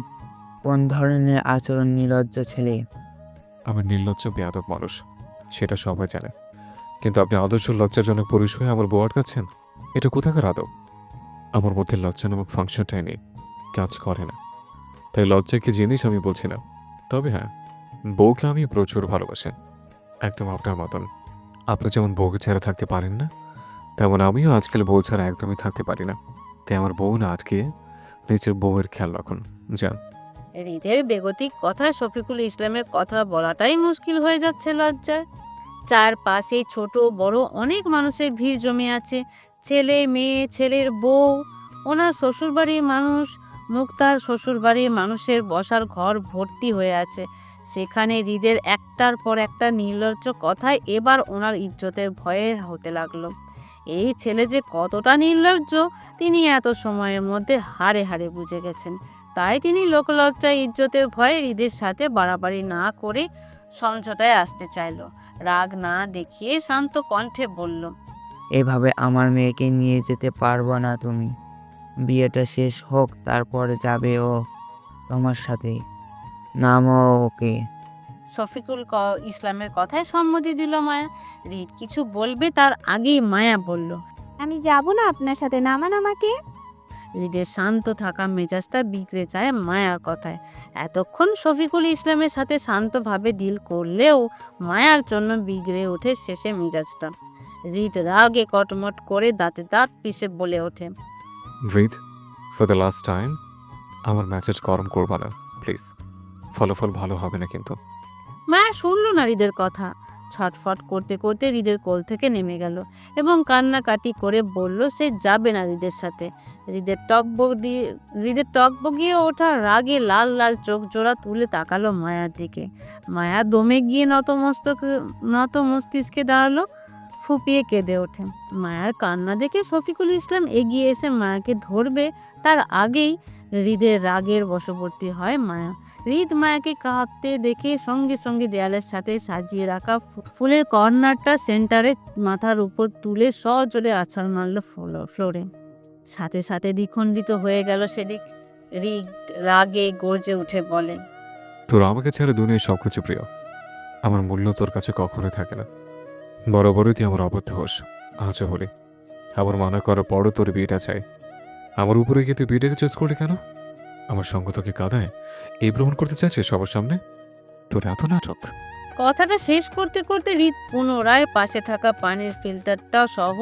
কোন ধরনের আচরণ নির্লজ্জ ছেলে। আমি নির্লজ্জ বেয়াদব মানুষ, সেটা সবাই জানে। কিন্তু আপনি আদর্শ লজ্জাজনক পুরুষ হয়ে আমার বউ আটকাচ্ছেন, এটা কোথাকার আদব? আমার মধ্যে লজ্জা নামক ফাংশনটাই নেই, কাজ করে না। তাই লজ্জা কি জিনিস আমি বলছি না। তবে হ্যাঁ, বউকে আমি প্রচুর ভালোবাসি, একদম আপনার মতন। আপনি যেমন বউকে ছাড়া থাকতে পারেন না, তেমন আমিও আজকাল বউ ছাড়া একদমই থাকতে পারি না। তাই আমার বউ না আজকে নিজের বউয়ের খেয়াল রাখুন, যান। হৃদের বেগতিক কথায় শফিকুল ইসলামের কথা বলাটাই মুশকিল হয়ে যাচ্ছে লজ্জায়। চারপাশে ছোট বড় অনেক মানুষের ভিড় জমে আছে, ছেলে মেয়ে, ছেলের বউ, ওনার শ্বশুরবাড়ির মানুষ, মুক্তার শ্বশুরবাড়ির মানুষের বসার ঘর ভর্তি হয়ে আছে। সেখানে হৃদের একটার পর একটা নির্লজ্জ কথায় এবার ওনার ইজ্জতের ভয়ে হতে লাগলো। এই ছেলে যে কতটা নির্লজ্জ তিনি এত সময়ের মধ্যে হাড়ে হাড়ে বুঝে গেছেন। তাই তিনি লোকলজ্জায় ইজ্জতের ভয়ে হৃদের সাথে বাড়াবাড়ি না করে সমঝোতায় আসতে চাইল। রাগ না দেখিয়ে শান্ত কণ্ঠে বলল, এভাবে আমার মেয়েকে নিয়ে যেতে পারবো না তুমি। বিয়েটা শেষ হোক, তারপর যাবে ও তোমার সাথে। নামাও ওকে। শফিকুল ইসলামের কথায় সম্মতি দিল মায়া। হৃদ কিছু বলবে তার আগেই মায়া বলল, আমি যাব না আপনার সাথে, নামান আমাকে। হৃদের শান্ত থাকা মেজাজটা বিগড়ে যায় মায়ার কথায়। এতক্ষণ শফিকুল ইসলামের সাথে শান্তভাবে ডিল করলেও মায়ার জন্য বিগড়ে ওঠে শেষে মেজাজটা। হৃদ রাগে কটমট করে দাঁতে দাঁত পিষে বলে ওঠে, রিদ, ফর দ্য লাস্ট টাইম আমার মেসেজ গরম করবা না প্লিজ। ফলাফল ভালো হবে না কিন্তু। মায়া শুনল না হৃদের কথা। ছটফট করতে করতে হৃদের কোল থেকে নেমে গেল এবং কান্নাকাটি করে বলল সে যাবে না হৃদের সাথে। হৃদের টকবগিয়ে ওঠা রাগে লাল লাল চোখ জোড়া তুলে তাকালো মায়ার দিকে। মায়া দমে গিয়ে নত মস্তিষ্কে দাঁড়ালো, ফুপিয়ে কেঁদে ওঠে। মায়ার কান্না দেখে শফিকুল ইসলাম এগিয়ে এসে মায়াকে ধরবে, তার আগেই হৃদের রাগের বশবর্তী হয় মায়া। হৃদ মায়াকে কাঁদতে দেখে সঙ্গে সঙ্গে দেয়ালের সাথে সাজিয়ে রাখা ফুলের কর্নারটা সেন্টারে মাথার উপর তুলে সজোরে আছাড় মারল ফ্লোরে। সাথে সাথে দ্বিখণ্ডিত হয়ে গেল সেদিক। হৃদ রাগে গর্জে উঠে বলে, তোর আমাকে ছেড়ে দুনিয়ায় সব কিছু প্রিয়, আমার মূল্য তোর কাছে কখনোই থাকে না। বরাবরই তুই আমার অবদ্ধ হোস, আজও হলি। আমার মানা করার পরও তোর বিয়েটা চাই। আমার উপরে গিয়ে তুই বিয়েটাকে চুজ করলি কেন? আমার সঙ্গ তোকে কাঁদায় এই ভ্রমণ করতে চাইছিস সবার সামনে? তোর এত নাটক। কথাটা শেষ করতে করতে হৃদ পুনরায় পাশে থাকা পানির ফিল্টারটা সহ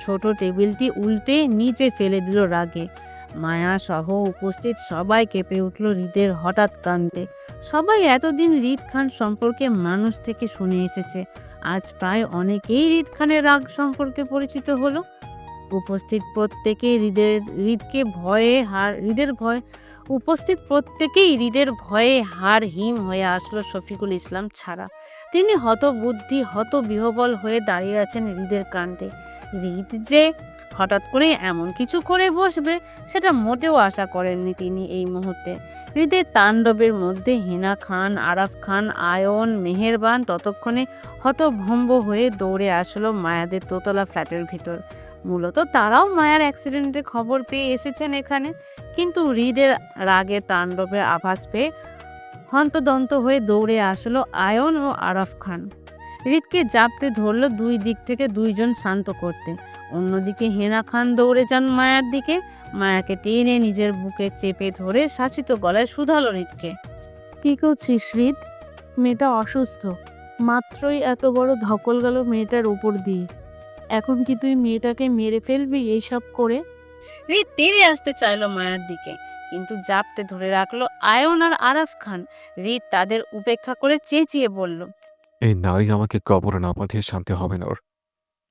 ছোট টেবিলটি উল্টে নিচে ফেলে দিল রাগে। মায়া সহ উপস্থিত সবাই কেঁপে উঠল হৃদের হঠাৎ কাণ্ডে। সবাই এতদিন হৃদ খান সম্পর্কে মানুষ থেকে শুনে এসেছে, আজ প্রায় অনেকেই হৃদ খানের রাগ সম্পর্কে পরিচিত হলো। উপস্থিত প্রত্যেকেই হৃদের ভয়ে হাড় হিম হয়ে আসলো শফিকুল ইসলাম ছাড়া। তিনি হতবুদ্ধি হতবিহ্বল হয়ে দাঁড়িয়ে আছেন হৃদের কাণ্ডে। হৃদ যে হঠাৎ করে এমন কিছু করে বসবে সেটা মোটেও আশা করেননি তিনি এই মুহূর্তে। হৃদের তাণ্ডবের মধ্যে হিনা খান, আরাফ খান, আয়ন, মেহেরবান ততক্ষণে হতভম্ব হয়ে দৌড়ে আসলো মায়াদের দোতলা ফ্ল্যাটের ভিতর। মূলত তারাও মায়ার অ্যাক্সিডেন্টের খবর পেয়ে এসেছেন এখানে, কিন্তু হৃদের রাগে তাণ্ডবের আভাস পেয়ে হন্তদন্ত হয়ে দৌড়ে আসলো আয়ন ও আরাফ খান। হৃদকে জাপটে ধরলো দুই দিক থেকে দুইজন শান্ত করতে। অন্যদিকে হেনা খান দৌড়ে যান মায়ার দিকে, মায়াকে টেনে নিজের বুকে চেপে ধরে শাসিত গলায় শুধালো হৃদকে। কি করছিস হৃদ? মেয়েটা অসুস্থ, মাত্রই এত বড় ধকল গেল মেয়েটার উপর দিয়ে। এখন কি তুই মেয়েটাকে মেরে ফেলবি এইসব করে? হৃদ তেড়ে আসতে চাইলো মায়ার দিকে, কিন্তু জাপটে ধরে রাখলো আয়ন আর আরাফ খান। হৃদ তাদের উপেক্ষা করে চেঁচিয়ে বলল, এই নারী আমাকে কবরে না পাঠিয়ে শান্তি হবে না ওর।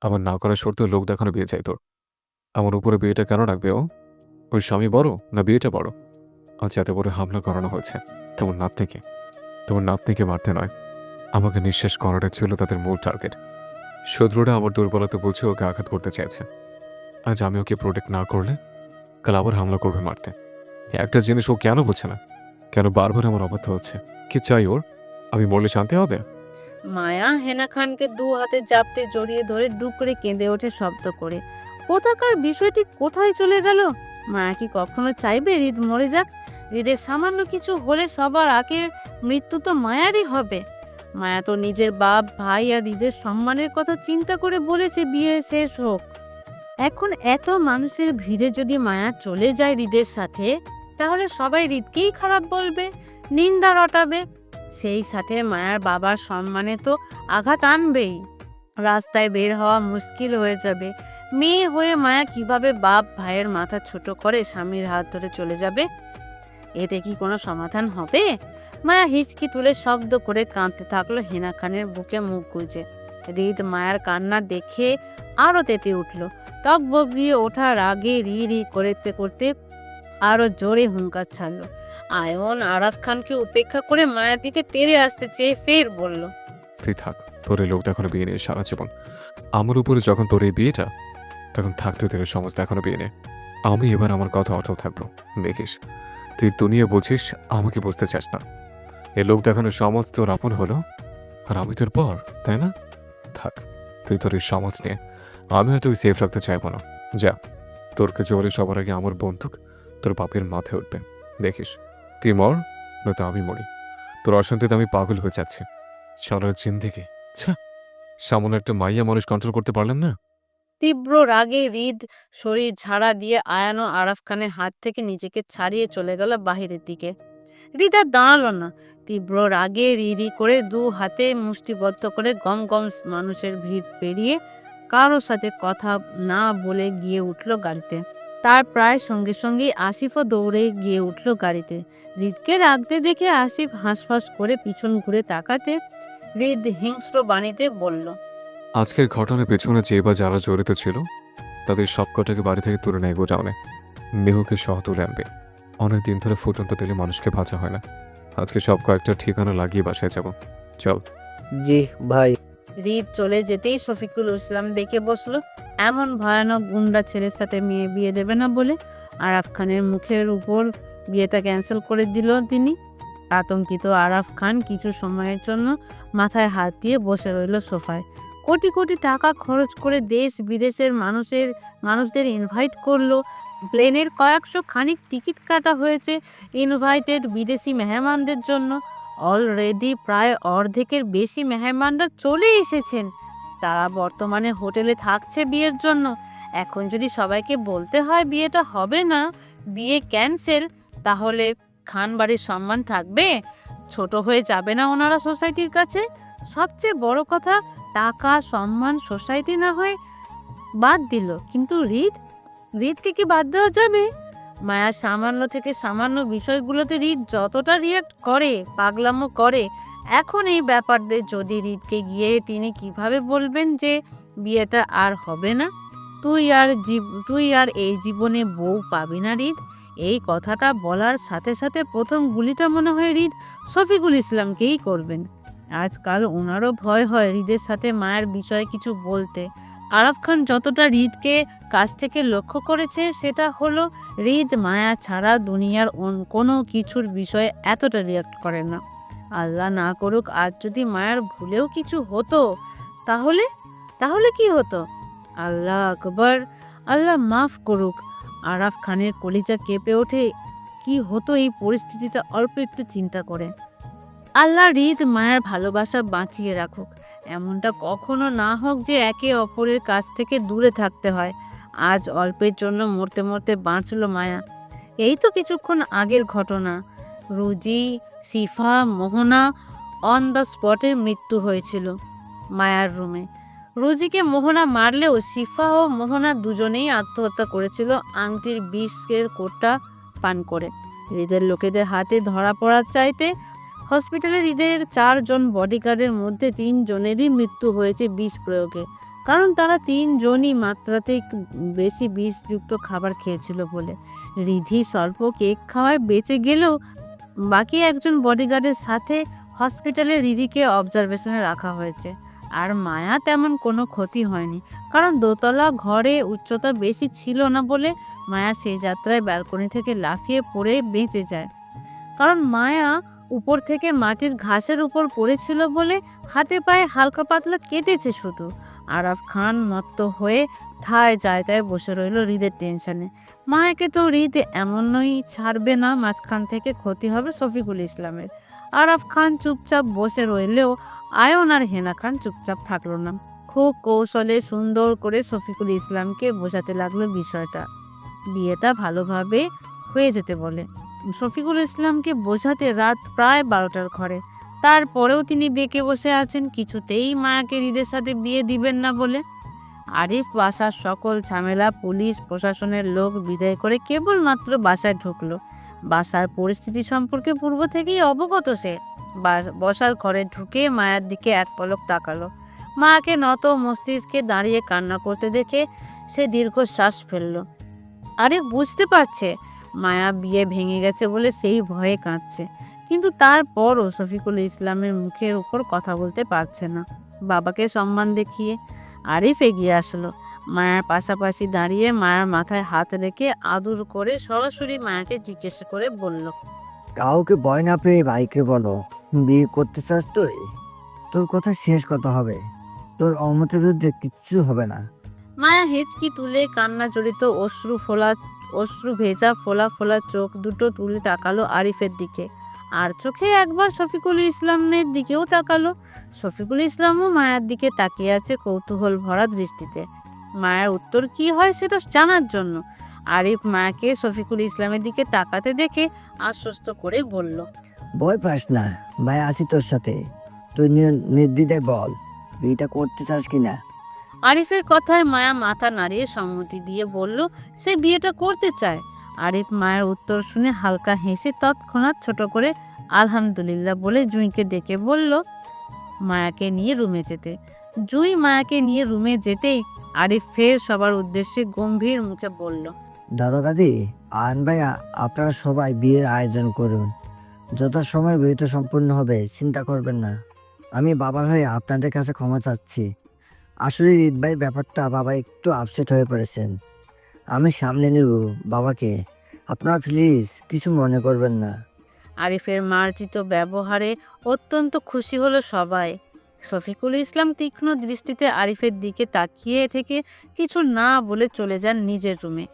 আমার না করা সত্ত্বেও লোক দেখানো বিয়ে চাই তোর। আমার উপরে বিয়েটা কেন রাখবে ও? ওর স্বামী বড় না বিয়েটা বড়? আজ এত বড় হামলা করানো হয়েছে তোমার নাতনিকে মারতে নয়, আমাকে নিঃশেষ করাটা ছিল তাদের মূল টার্গেট। শত্রুরা আমার দুর্বলতা বুঝে ওকে আঘাত করতে চাইছে। আজ আমি ওকে প্রোটেক্ট না করলে কাল আবার হামলা করবে মারতে। একটা জিনিস ও কেন বোঝে না, কেন বারবার আমার অবাধ্য হচ্ছে? কি চাই ওর? আমি মরলে শান্তি হবে? মায়া হেনা খানকে দু হাতে জাপটে জড়িয়ে ধরে ডুব করে কেঁদে ওঠে শব্দ করে। কোথাকার বিষয়টি কোথায় চলে গেল? মায়া কি কখনো চাইবে হৃদ মরে যাক? হৃদের সামান্য কিছু হলে সবার আগে মৃত্যু তো মায়ারই হবে। মায়া তো নিজের বাপ, ভাই আর হৃদের সম্মানের কথা চিন্তা করে বলেছে বিয়ে শেষ হোক। এখন এত মানুষের ভিড়ে যদি মায়া চলে যায় হৃদের সাথে, তাহলে সবাই হৃদকেই খারাপ বলবে, নিন্দা রটাবে। সেই সাথে মায়ার বাবার সম্মানে তো আঘাত আনবেই। রাস্তায় বের হওয়া মুশকিল হয়ে যাবে। মেয়ে হয়ে মায়া কিভাবে বাপ ভাইয়ের মাথা ছোট করে স্বামীর হাত ধরে চলে যাবে? এতে কি কোনো সমাধান হবে? মায়া হিচকি তুলে শব্দ করে কাঁদতে থাকলো হেনা খানের বুকে মুখ গুজে। হৃদ মায়ার কান্না দেখে আরো তেতে উঠল। টক বগিয়ে ওঠার আগে রি রি করতে করতে আরো জোরে হুঙ্কার ছাড়লো। আয়ন আরাফ খানকে উপেক্ষা করে মায়ের দিকে তেড়ে আসতে চেয়ে ফের বলল, তুই থাক, তোর এই লোক দেখানো বিয়ে নিয়ে সারা জীবন। আমার উপরে যখন তোর এই বিয়েটা, তখন থাকতে তোর এই সমাজ দেখানো বিয়ে নিয়ে। আমি এবার আমার কথা অটল থাকবো। দেখিস, তুই দুনিয়া বুঝিস, আমাকে বুঝতে চাস না। এ লোক দেখানোর সমাজ তোর আপন হলো, আর আমি তোর পর, তাই না? থাক, তুই তোর এই সমাজ নিয়ে। আমি আর তুই সেফ রাখতে চাইবো না। যা, তোর কাছে হলে সবার আগে আমার বন্দুক তোর বাপের মাথায় উঠবে। দেখিস, তুই মর, নয়তো আমি মরি। তোর অশান্তিতে আমি পাগল হয়ে যাচ্ছি। সারা জিন্দেগি সামান্য একটা মাইয়া মানুষ কন্ট্রোল করতে পারলাম না। তীব্র রাগে হৃদ শরীর ঝাড়া দিয়ে আয়ান ও আরাফ খানের হাত থেকে নিজেকে ছাড়িয়ে চলে গেল বাহিরের দিকে। হৃদ আর দাঁড়ালো না। তীব্র রাগে রি করে দু হাতে মুষ্টিবদ্ধ করে গম গম মানুষের ভিড় পেরিয়ে কারোর সাথে কথা না বলে গিয়ে উঠল গাড়িতে। তার প্রায় সঙ্গে সঙ্গেই আসিফও দৌড়ে গিয়ে উঠল গাড়িতে। হৃদকে রাগতে দেখে আসিফ হাঁসফাঁস করে পিছন ঘুরে তাকাতে হৃদ হিংস্র বাণীতে বলল, আজকের ঘটনার পেছনে যে বা যারা জড়িত ছিল, তাদের সবকটাকে বাড়ি থেকে তুলে নেয় গোডাউনে। মেহুকে সহ তুলে আনবে। অনেক দিন ধরে ফুটন্ত তেলে মানুষকে ভাজা হয় না। আজকে সব কয়েকটা ঠিকানা লাগিয়ে বাসায় যাব। চল। জি ভাই। হৃদ চলে যেতেই শফিকুল ইসলাম ডেকে বসলো। এমন ভয়ানক গুন্ডা ছেলের সাথে মেয়ে বিয়ে দেবে না বলে আরাফ খানের মুখের উপর বিয়েটা ক্যান্সেল করে দিল তিনি। আতঙ্কিত আরাফ খান কিছু সময়ের জন্য মাথায় হাত দিয়ে বসে রইল সোফায়। কোটি কোটি টাকা খরচ করে দেশ বিদেশের মানুষদের ইনভাইট করলো। প্লেনের কয়েকশো খানিক টিকিট কাটা হয়েছে ইনভাইটেড বিদেশি মেহমানদের জন্য। অলরেডি প্রায় অর্ধেকের বেশি মেহমানরা চলে এসেছেন। তারা বর্তমানে হোটেলে থাকছে বিয়ের জন্য। এখন যদি সবাইকে বলতে হয় বিয়েটা হবে না, বিয়ে ক্যান্সেল, তাহলে খান বাড়ির সম্মান থাকবে? ছোট হয়ে যাবে না ওনারা সোসাইটির কাছে? সবচেয়ে বড় কথা, টাকা সম্মান সোসাইটি না হয় বাদ দিল, কিন্তু হৃদকে কি বাদ দেওয়া যাবে? মায়া সামান্য থেকে সামান্য বিষয়গুলোতে হৃদ যতটা রিয়াক্ট করে, পাগলামো করে, এখন এই ব্যাপারদের যদি হৃদকে গিয়ে তিনি কিভাবে বলবেন যে বিয়েটা আর হবে না? তুই আর এই জীবনে বউ পাবি না হৃদ। এই কথাটা বলার সাথে সাথে প্রথম গুলিটা মনে হয় হৃদ শফিকুল ইসলামকেই করবেন। আজকাল ওনারও ভয় হয় হৃদের সাথে মায়ের বিষয়ে কিছু বলতে। আরাফ খান যতটা হৃদকে কাছ থেকে লক্ষ্য করেছে, সেটা হলো হৃদ মায়া ছাড়া দুনিয়ার কোনো কিছুর বিষয়ে এতটা রিয়াক্ট করে না। আল্লাহ না করুক আজ যদি মায়ার ভুলেও কিছু হতো, তাহলে কি হতো? আল্লাহ আকবার, আল্লাহ মাফ করুক। আরাফ খানের কলিজা কেঁপে ওঠে। কি হতো এই পরিস্থিতিতে অল্প একটু চিন্তা করে। আল্লাহ হৃদ মায়ের ভালোবাসা বাঁচিয়ে রাখুক। এমনটা কখনো না হোক যে একে অপরের কাছ থেকে দূরে থাকতে হয়। আজ অল্পের জন্য মরতে মরতে বাঁচল মায়া। এই তো কিছুক্ষণ আগের ঘটনা। রুজি, সিফা, মোহনা অন দ্য স্পটে মৃত্যু হয়েছিল মায়ার রুমে। রুজিকে মোহনা মারলেও সিফা ও মোহনা দুজনেই আত্মহত্যা করেছিল আংটির বিষের কোটটা পান করে। হৃদের লোকেদের হাতে ধরা পড়ার চাইতে হসপিটালে হৃদের 4 জন বডিগার্ডের মধ্যে 3 জনেরই মৃত্যু হয়েছে বিষ প্রয়োগে। কারণ তারা 3 জনই মাত্রাধিক বেশি বিষযুক্ত খাবার খেয়েছিল বলে। রিধি স্বল্প কেক খাওয়ায় বেঁচে গেলেও বাকি একজন বডিগার্ডের সাথে হসপিটালে রিধিকে অবজারভেশনে রাখা হয়েছে। আর মায়া তেমন কোনো ক্ষতি হয়নি, কারণ দোতলা ঘরে উচ্চতা বেশি ছিল না বলে মায়া সেই যাত্রায় ব্যালকনি থেকে লাফিয়ে পড়ে বেঁচে যায়। কারণ মায়া উপর থেকে মাটির ঘাসের উপর পড়েছিল বলে হাতে পায়ে হালকা পাতলা কেটেছে শুধু। আরাফ খান মত্ত হয়ে ঠায় জায়গায় বসে রইল হৃদের টেনশনে। মায়াকে তো হৃদ এমনই ছাড়বে না, মাঝখান থেকে ক্ষতি হবে শফিকুল ইসলামের। আরাফ খান চুপচাপ বসে রইলেও আয়ন আর হেনা খান চুপচাপ থাকলো না। খুব কৌশলে সুন্দর করে শফিকুল ইসলামকে বোঝাতে লাগলো বিষয়টা। বিয়েটা ভালোভাবে হয়ে যেতে বলে। শফিকুল ইসলামকে বোঝাতে রাত প্রায় 12টার ঘরে। তারপরেও তিনি বেঁকে বসে আছেন, কিছুতেই মায়াকে হৃদের সাথে বিয়ে দিবেন না বলে। আরিফ বাসার সকল ঝামেলা পুলিশ প্রশাসনের লোক বিদায় করে কেবলমাত্র বাসায় ঢুকলো। বাসার পরিস্থিতি সম্পর্কে পূর্ব থেকেই অবগত সে। বসার ঘরে ঢুকে মায়ার দিকে এক পলক তাকালো। মাকে নত মস্তিষ্কে দাঁড়িয়ে কান্না করতে দেখে সে দীর্ঘশ্বাস ফেলল। আরিফ বুঝতে পারছে মায়া বিয়ে ভেঙে গেছে বলে সেই ভয়ে কাঁদছে, কিন্তু তারপরও শফিকুল ইসলামের মুখের উপর কথা বলতে পারছে না। বাবাকে সম্মান দেখিয়ে আরিফ এগিয়ে আসলো। মায়ার পাশাপাশি দাঁড়িয়ে মায়ার মাথায় হাত রেখে আদর করে সরাসরি মায়াকে জিজ্ঞেস করে বলল, কাউকে ভয় না পেয়ে ভাইকে বলো বিয়ে করতে চাস তুই? তোর কথা শেষ কথা হবে, তোর অমতের বিরুদ্ধে কিচ্ছু হবে না। মায়া হেঁচকি তুলে কান্না জড়িত অশ্রু ভেজা ফোলা ফোলা চোখ দুটো তুলে তাকালো আরিফের দিকে, আর চোখে একবার শফিকুল ইসলামের দিকেও তাকালো। শফিকুল ইসলামও মায়ার দিকে তাকিয়ে আছে কৌতূহল ভরা দৃষ্টিতে। মায়ের উত্তর কি হয় সেটা জানার জন্য। আরিফ মায়াকে শফিকুল ইসলামের দিকে তাকাতে দেখে আশ্বস্ত করে বলল, ভয় পাস না, ভাই আছি তোর সাথে। তুই নির্দ্বিধায় বল বিয়েটা করতে চাস কিনা। আরিফের কথায় মায়া মাথা নাড়িয়ে সম্মতি দিয়ে বলল সে বিয়েটা করতে চায়। আরিফ মায়ের উত্তর শুনে হালকা হেসে তৎক্ষণাৎ ছোট করে আলহামদুলিল্লাহ বলে জুঁইকে ডেকে বলল মায়াকে নিয়ে রুমে যেতে। জুঁই মায়াকে নিয়ে রুমে যেতেই আরিফ ফের সবার উদ্দেশ্যে গম্ভীর মুখে বলল, দাদা দাদি, আয়ন ভাই, আপনারা সবাই বিয়ের আয়োজন করুন। যথাসময়ে বিয়েটা সম্পূর্ণ হবে, চিন্তা করবেন না। আমি বাবার হয়ে আপনাদের কাছে ক্ষমা চাচ্ছি। আসলে ঈদ ভাই ব্যাপারটা বাবা একটু আপসেট হয়ে পড়েছেন। আমি সামলে নেব বাবাকে, আপনারা প্লিজ কিছু মনে করবেন না। আরিফের মার্জিত ব্যবহারে অত্যন্ত খুশি হলো সবাই। শফিকুল ইসলাম তীক্ষ্ণ দৃষ্টিতে আরিফের দিকে তাকিয়ে থেকে কিছু না বলে চলে যান নিজের রুমে।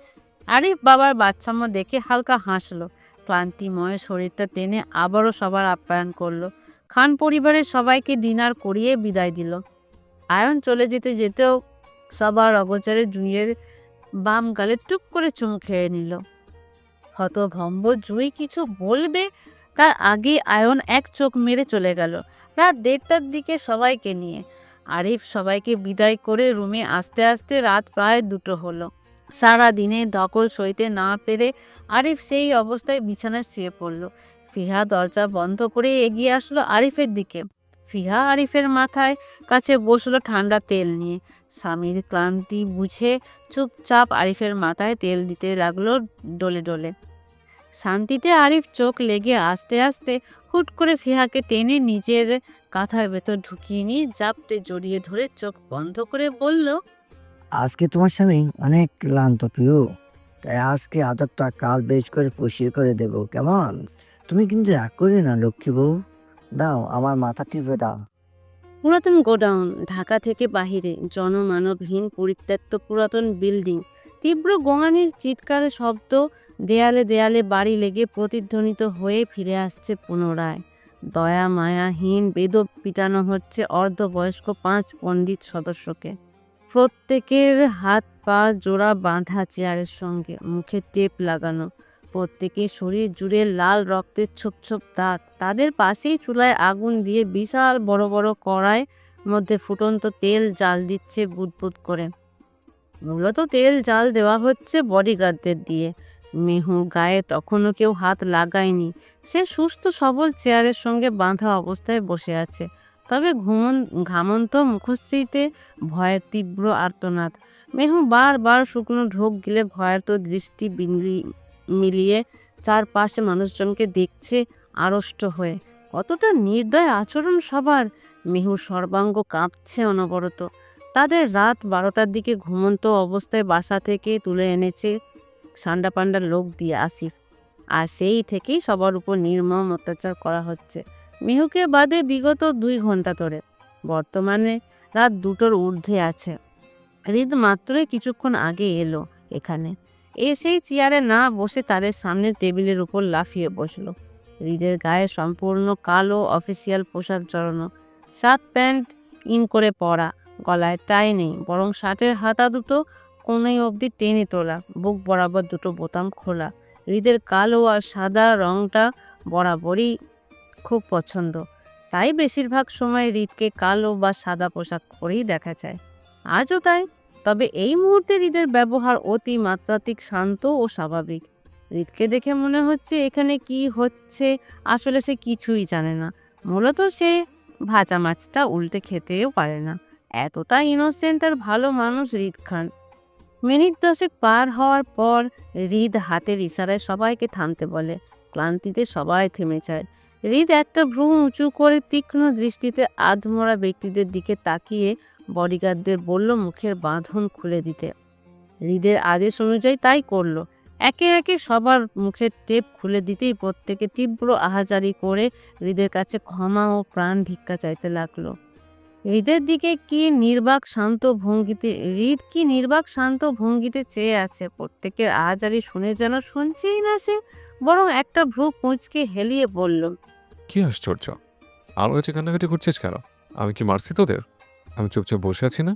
আরিফ বাবার বাচ্চামো দেখে হালকা হাসলো। ক্লান্তিময় শরীরটা টেনে আবারও সবার আপ্যায়ন করলো। খান পরিবারের সবাইকে ডিনার করিয়ে বিদায় দিল। আয়ন চলে যেতে যেতেও সবার অগোচরে জুঁইয়ের বাম গালে টুক করে চুমু খেয়ে নিল। হতভম্ব জুঁই কিছু বলবে তার আগে আয়ন এক চোখ মেরে চলে গেল রাত 1:30টার দিকে সবাইকে নিয়ে। আরিফ সবাইকে বিদায় করে রুমে আসতে আসতে রাত প্রায় 2টো হলো। সারা দিনে ধকল সইতে না পেরে আরিফ সেই অবস্থায় বিছানায় শুয়ে পড়ল। ফিহা দরজা বন্ধ করে এগিয়ে আসলো আরিফের দিকে। ফিহা আরিফের মাথায় কাছে বসলো ঠান্ডা তেল নিয়ে। স্বামীর ক্লান্তি বুঝে চুপচাপ আরিফের মাথায় তেল দিতে লাগলো ডলে ডলে। শান্তিতে আরিফ চোখ লেগে আস্তে আস্তে হুট করে ফিহাকে টেনে নিজের কাঁথার ভেতর ঢুকিয়ে নিয়ে জাপটে জড়িয়ে ধরে চোখ বন্ধ করে বলল, আজকে তোমার স্বামী অনেক ক্লান্ত প্রিয়, তাই আজকে আদরটা কাল বেশ করে পুষিয়ে করে দেব, কেমন? তুমি কিন্তু রাগ করি না লক্ষ্মী বউ, দাও আমার মাথা টিপে দাও। পুরাতন গোডাউন, ঢাকা থেকে বাহিরে জনমানবহীন পরিত্যক্ত পুরাতন বিল্ডিং, তীব্র গোঙানির চিৎকারের শব্দ দেয়ালে দেয়ালে বাড়ি লেগে প্রতিধ্বনিত হয়ে ফিরে আসছে পুনরায়। দয়া মায়াহীন বেদব পিটানো হচ্ছে অর্ধবয়স্ক 5 পণ্ডিত সদস্যকে। প্রত্যেকের হাত পা জোড়া বাঁধা চেয়ারের সঙ্গে, মুখে টেপ লাগানো, প্রত্যেকের শরীর জুড়ে লাল রক্তের ছোপ ছোপ দাগ। তাদের পাশেই চুলায় আগুন দিয়ে বিশাল বড় বড় কড়াই মধ্যে ফুটন্ত তেল জাল দিচ্ছে বুদবুদ করে। মূলত তেল জাল দেওয়া হচ্ছে বডিগার্ডদের দিয়ে। মেহুর গায়ে তখনও কেউ হাত লাগায়নি। সে সুস্থ সবল চেয়ারের সঙ্গে বাঁধা অবস্থায় বসে আছে, তবে ঘামন্ত মুখশ্রীতে ভয়ের তীব্র আর্তনাদ। মেহু বারবার শুকনো ঢোক গিলে ভয়ার্ত দৃষ্টি মিলিয়ে চারপাশে মানুষজনকে দেখছে আড়ষ্ট হয়ে। কতটা নির্দয় আচরণ সবার! মেহুর সর্বাঙ্গ কাঁপছে অনবরত। তাদের রাত 12টার দিকে ঘুমন্ত অবস্থায় বাসা থেকে তুলে এনেছে সান্ডা পান্ডার লোক দিয়ে আসিফ, আর সেই থেকেই সবার উপর নির্মম অত্যাচার করা হচ্ছে মেহুকে বাদে বিগত 2 ঘন্টা ধরে। বর্তমানে রাত 2টোর ঊর্ধ্বে আছে। হৃদ মাত্রই কিছুক্ষণ আগে এলো এখানে, এসেই চেয়ারে না বসে তাদের সামনের টেবিলের উপর লাফিয়ে বসলো। হৃদের গায়ে সম্পূর্ণ কালো অফিসিয়াল পোশাক জড়ানো, শার্ট প্যান্ট ইন করে পরা, গলায় টাই নেই, বরং শার্টের হাতা দুটো কোণে অবধি টেনে তোলা, বুক বরাবর 2টো বোতাম খোলা। হৃদের কালো আর সাদা রংটা বরাবরই খুব পছন্দ, তাই বেশিরভাগ সময় হৃদকে কালো বা সাদা পোশাক পরেই দেখা যায়। আজও তাই, তবে এই মুহূর্তে হৃদের ব্যবহার অতি মাত্রাতিক শান্ত ও স্বাভাবিক। হৃদকে দেখে মনে হচ্ছে এখানে কি হচ্ছে আসলে সে কিছুই জানে না। মূলত সে ভাজা মাছটা উল্টে খেতেও পারে না, এতটা ইনোসেন্ট আর ভালো মানুষ হৃদ খান। মিনিট 10 পার হওয়ার পর হৃদ হাতের ইশারায় সবাইকে থামতে বলে। ক্লান্তিতে সবাই থেমে যায়। হৃদ একটা ভ্রু উঁচু করে তীক্ষ্ণ দৃষ্টিতে আধমরা ব্যক্তিদের দিকে তাকিয়ে বডিগার্ডদের বলল মুখের বাঁধন খুলে দিতে। হৃদের আদেশ অনুযায়ী তাই করলো। একে একে সবার মুখের টেপ খুলে দিতেই প্রত্যেকে তীব্র আহাজারি করে হৃদের কাছে ক্ষমা ও প্রাণ ভিক্ষা চাইতে লাগলো। হৃদের দিকে কি নির্বাক শান্ত ভঙ্গিতে হৃদ কি নির্বাক শান্ত ভঙ্গিতে চেয়ে আছে। প্রত্যেকের আহাজারি শুনে যেন শুনছেই না সে, বরং একটা ভ্রু কুঁচকে হেলিয়ে বলল, কি আশ্চর্য, আরও কাছে কান্নাকাটি করছিস কেন? আমি কি মারছি তোদের? আমি চুপচাপ বসে আছি না?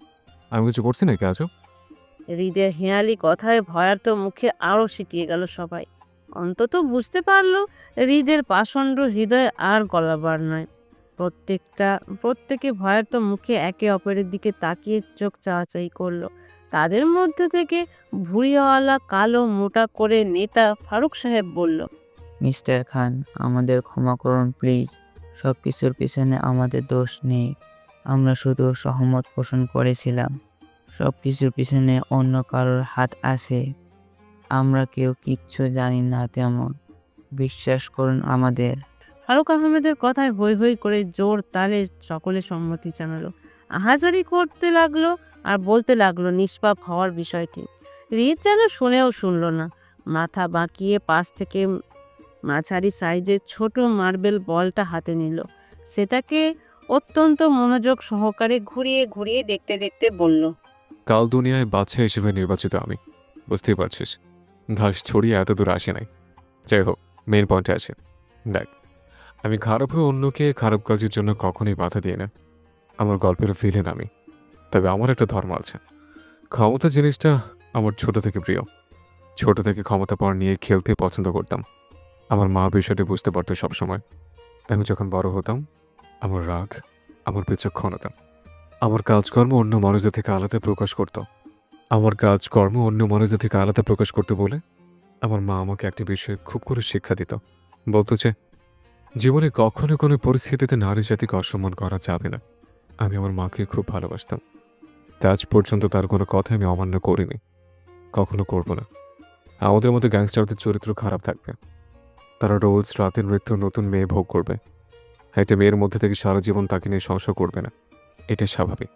আমি কিছু করছি নাকি আজও? হৃদের হেঁয়ালি কথায় ভয়ার্ত মুখে আরও সিটিয়ে গেল সবাই। অন্তত বুঝতে পারলো হৃদের পাষণ্ড হৃদয় আর গলাবার নয়। প্রত্যেকে ভয়ার্ত মুখে একে অপরের দিকে তাকিয়ে চোখ চাওয়াচাই করলো। তাদের মধ্যে থেকে ভুঁড়িওয়ালা কালো মোটা করে নেতা ফারুক সাহেব বলল, মিস্টার খান, আমাদের ক্ষমা করুন প্লিজ। সব কিছুর পিছনে আমাদের দোষ নেই, আমরা শুধু সহমত পোষণ করেছিলাম। সব কিছুর পিছনে অন্য কারোর হাত আছে, আমরা কেউ কিচ্ছু জানি না তেমন, বিশ্বাস করুন আমাদের। ফারুক আহমেদের কথায় হৈ হৈ করে জোর তালে সকলে সম্মতি জানালো। আহাজারি করতে লাগলো আর বলতে লাগলো নিষ্পাপ হওয়ার বিষয়টি। হৃদ যেন শুনেও শুনল না। মাথা বাঁকিয়ে পাশ থেকে মাঝারি সাইজের ছোট মার্বেল বলটা হাতে নিল। সেটাকে অত্যন্ত মনোযোগ সহকারে ঘুরিয়ে ঘুরিয়ে দেখতে দেখতে বলল, কাল দুনিয়ায় বাদশা হিসেবে নির্বাচিত আমি, বুঝতেই পারছিস। ঘাস ছড়িয়ে এত দূর আসে নাই। যাই হোক, মেন পয়েন্টে আছে। দেখ, আমি খারাপ হয়ে অন্যকে খারাপ কাজের জন্য কখনোই বাধা দিই না। আমার গল্পের ভিলেন আমি, তবে আমার একটা ধর্ম আছে। ক্ষমতা জিনিসটা আমার ছোট থেকে প্রিয়। ছোট থেকে ক্ষমতা পাওয়ার নিয়ে খেলতে পছন্দ করতাম। আমার মা বিষয়টি বুঝতে পারতো সবসময়। আমি যখন বড় হতাম, আমার রাগ, আমার বিচক্ষণতা, আমার কাজকর্ম অন্য মানুষদের থেকে আলাদা প্রকাশ করতো বলে আমার মা আমাকে একটা বিষয়ে খুব করে শিক্ষা দিত। বলতো যে জীবনে কখনো কোনো পরিস্থিতিতে নারী জাতিকে অসম্মান করা যাবে না। আমি আমার মাকে খুব ভালোবাসতাম, তাই আজ পর্যন্ত তার কোনো কথা আমি অমান্য করিনি, কখনো করব না। আমাদের মতো গ্যাংস্টারদের চরিত্র খারাপ থাকবে। তারা রোজ রাতে নৃত্য নতুন মেয়ে ভোগ করবে। একটা মেয়ের মধ্যে থেকে সারা জীবন তাকে নিয়ে সংসার করবে না, এটা স্বাভাবিক।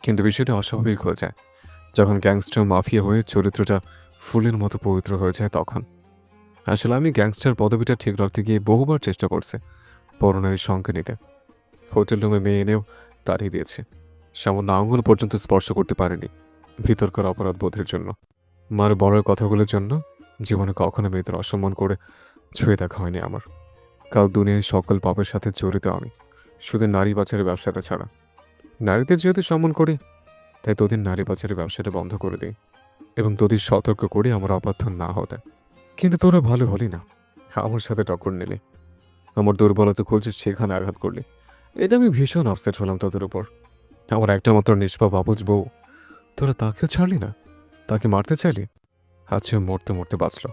কিন্তু বিষয়টা অস্বাভাবিক হয়ে যায় যখন গ্যাংস্টার মাফিয়া হয়ে চরিত্রটা ফুলের মতো পবিত্র হয়ে যায়। তখন আসলে আমি গ্যাংস্টার পদবিটা ঠিক রাখতে গিয়ে বহুবার চেষ্টা করছি পরনারীর সঙ্গে নিতে। হোটেল রুমে মেয়ে এনেও তাড়িয়ে দিয়েছে। সামান্য আঙুল পর্যন্ত স্পর্শ করতে পারেনি ভিতরকার অপরাধ বোধের জন্য। মার বড় কথাগুলোর জন্য জীবনে কখনো মেয়েদের অসম্মান করে ছুঁয়ে দেখা হয়নি আমার। কাল দুনিয়ায় সকল পাপের সাথে জড়িত আমি, শুধু নারী পাচারের ব্যবসাটা ছাড়া। নারীদের যেহেতু সম্মান করি, তাই তোদের নারী পাচারের ব্যবসাটা বন্ধ করে দিই এবং তোদের সতর্ক করে আমার অবাধ্য না হতে। কিন্তু তোরা ভালো হলি না, আমার সাথে টক্কর নিলি, আমার দুর্বলতা খুঁজে সেখানে আঘাত করলি। এটা আমি ভীষণ আপসেট হলাম তোদের উপর। আমার একটা মাত্র নিষ্পাপ অবুঝ বউ, তোরা তাকেও ছাড়লি না, তাকে মারতে চাইলি। আচ্ছা, মরতে মরতে বাঁচলো।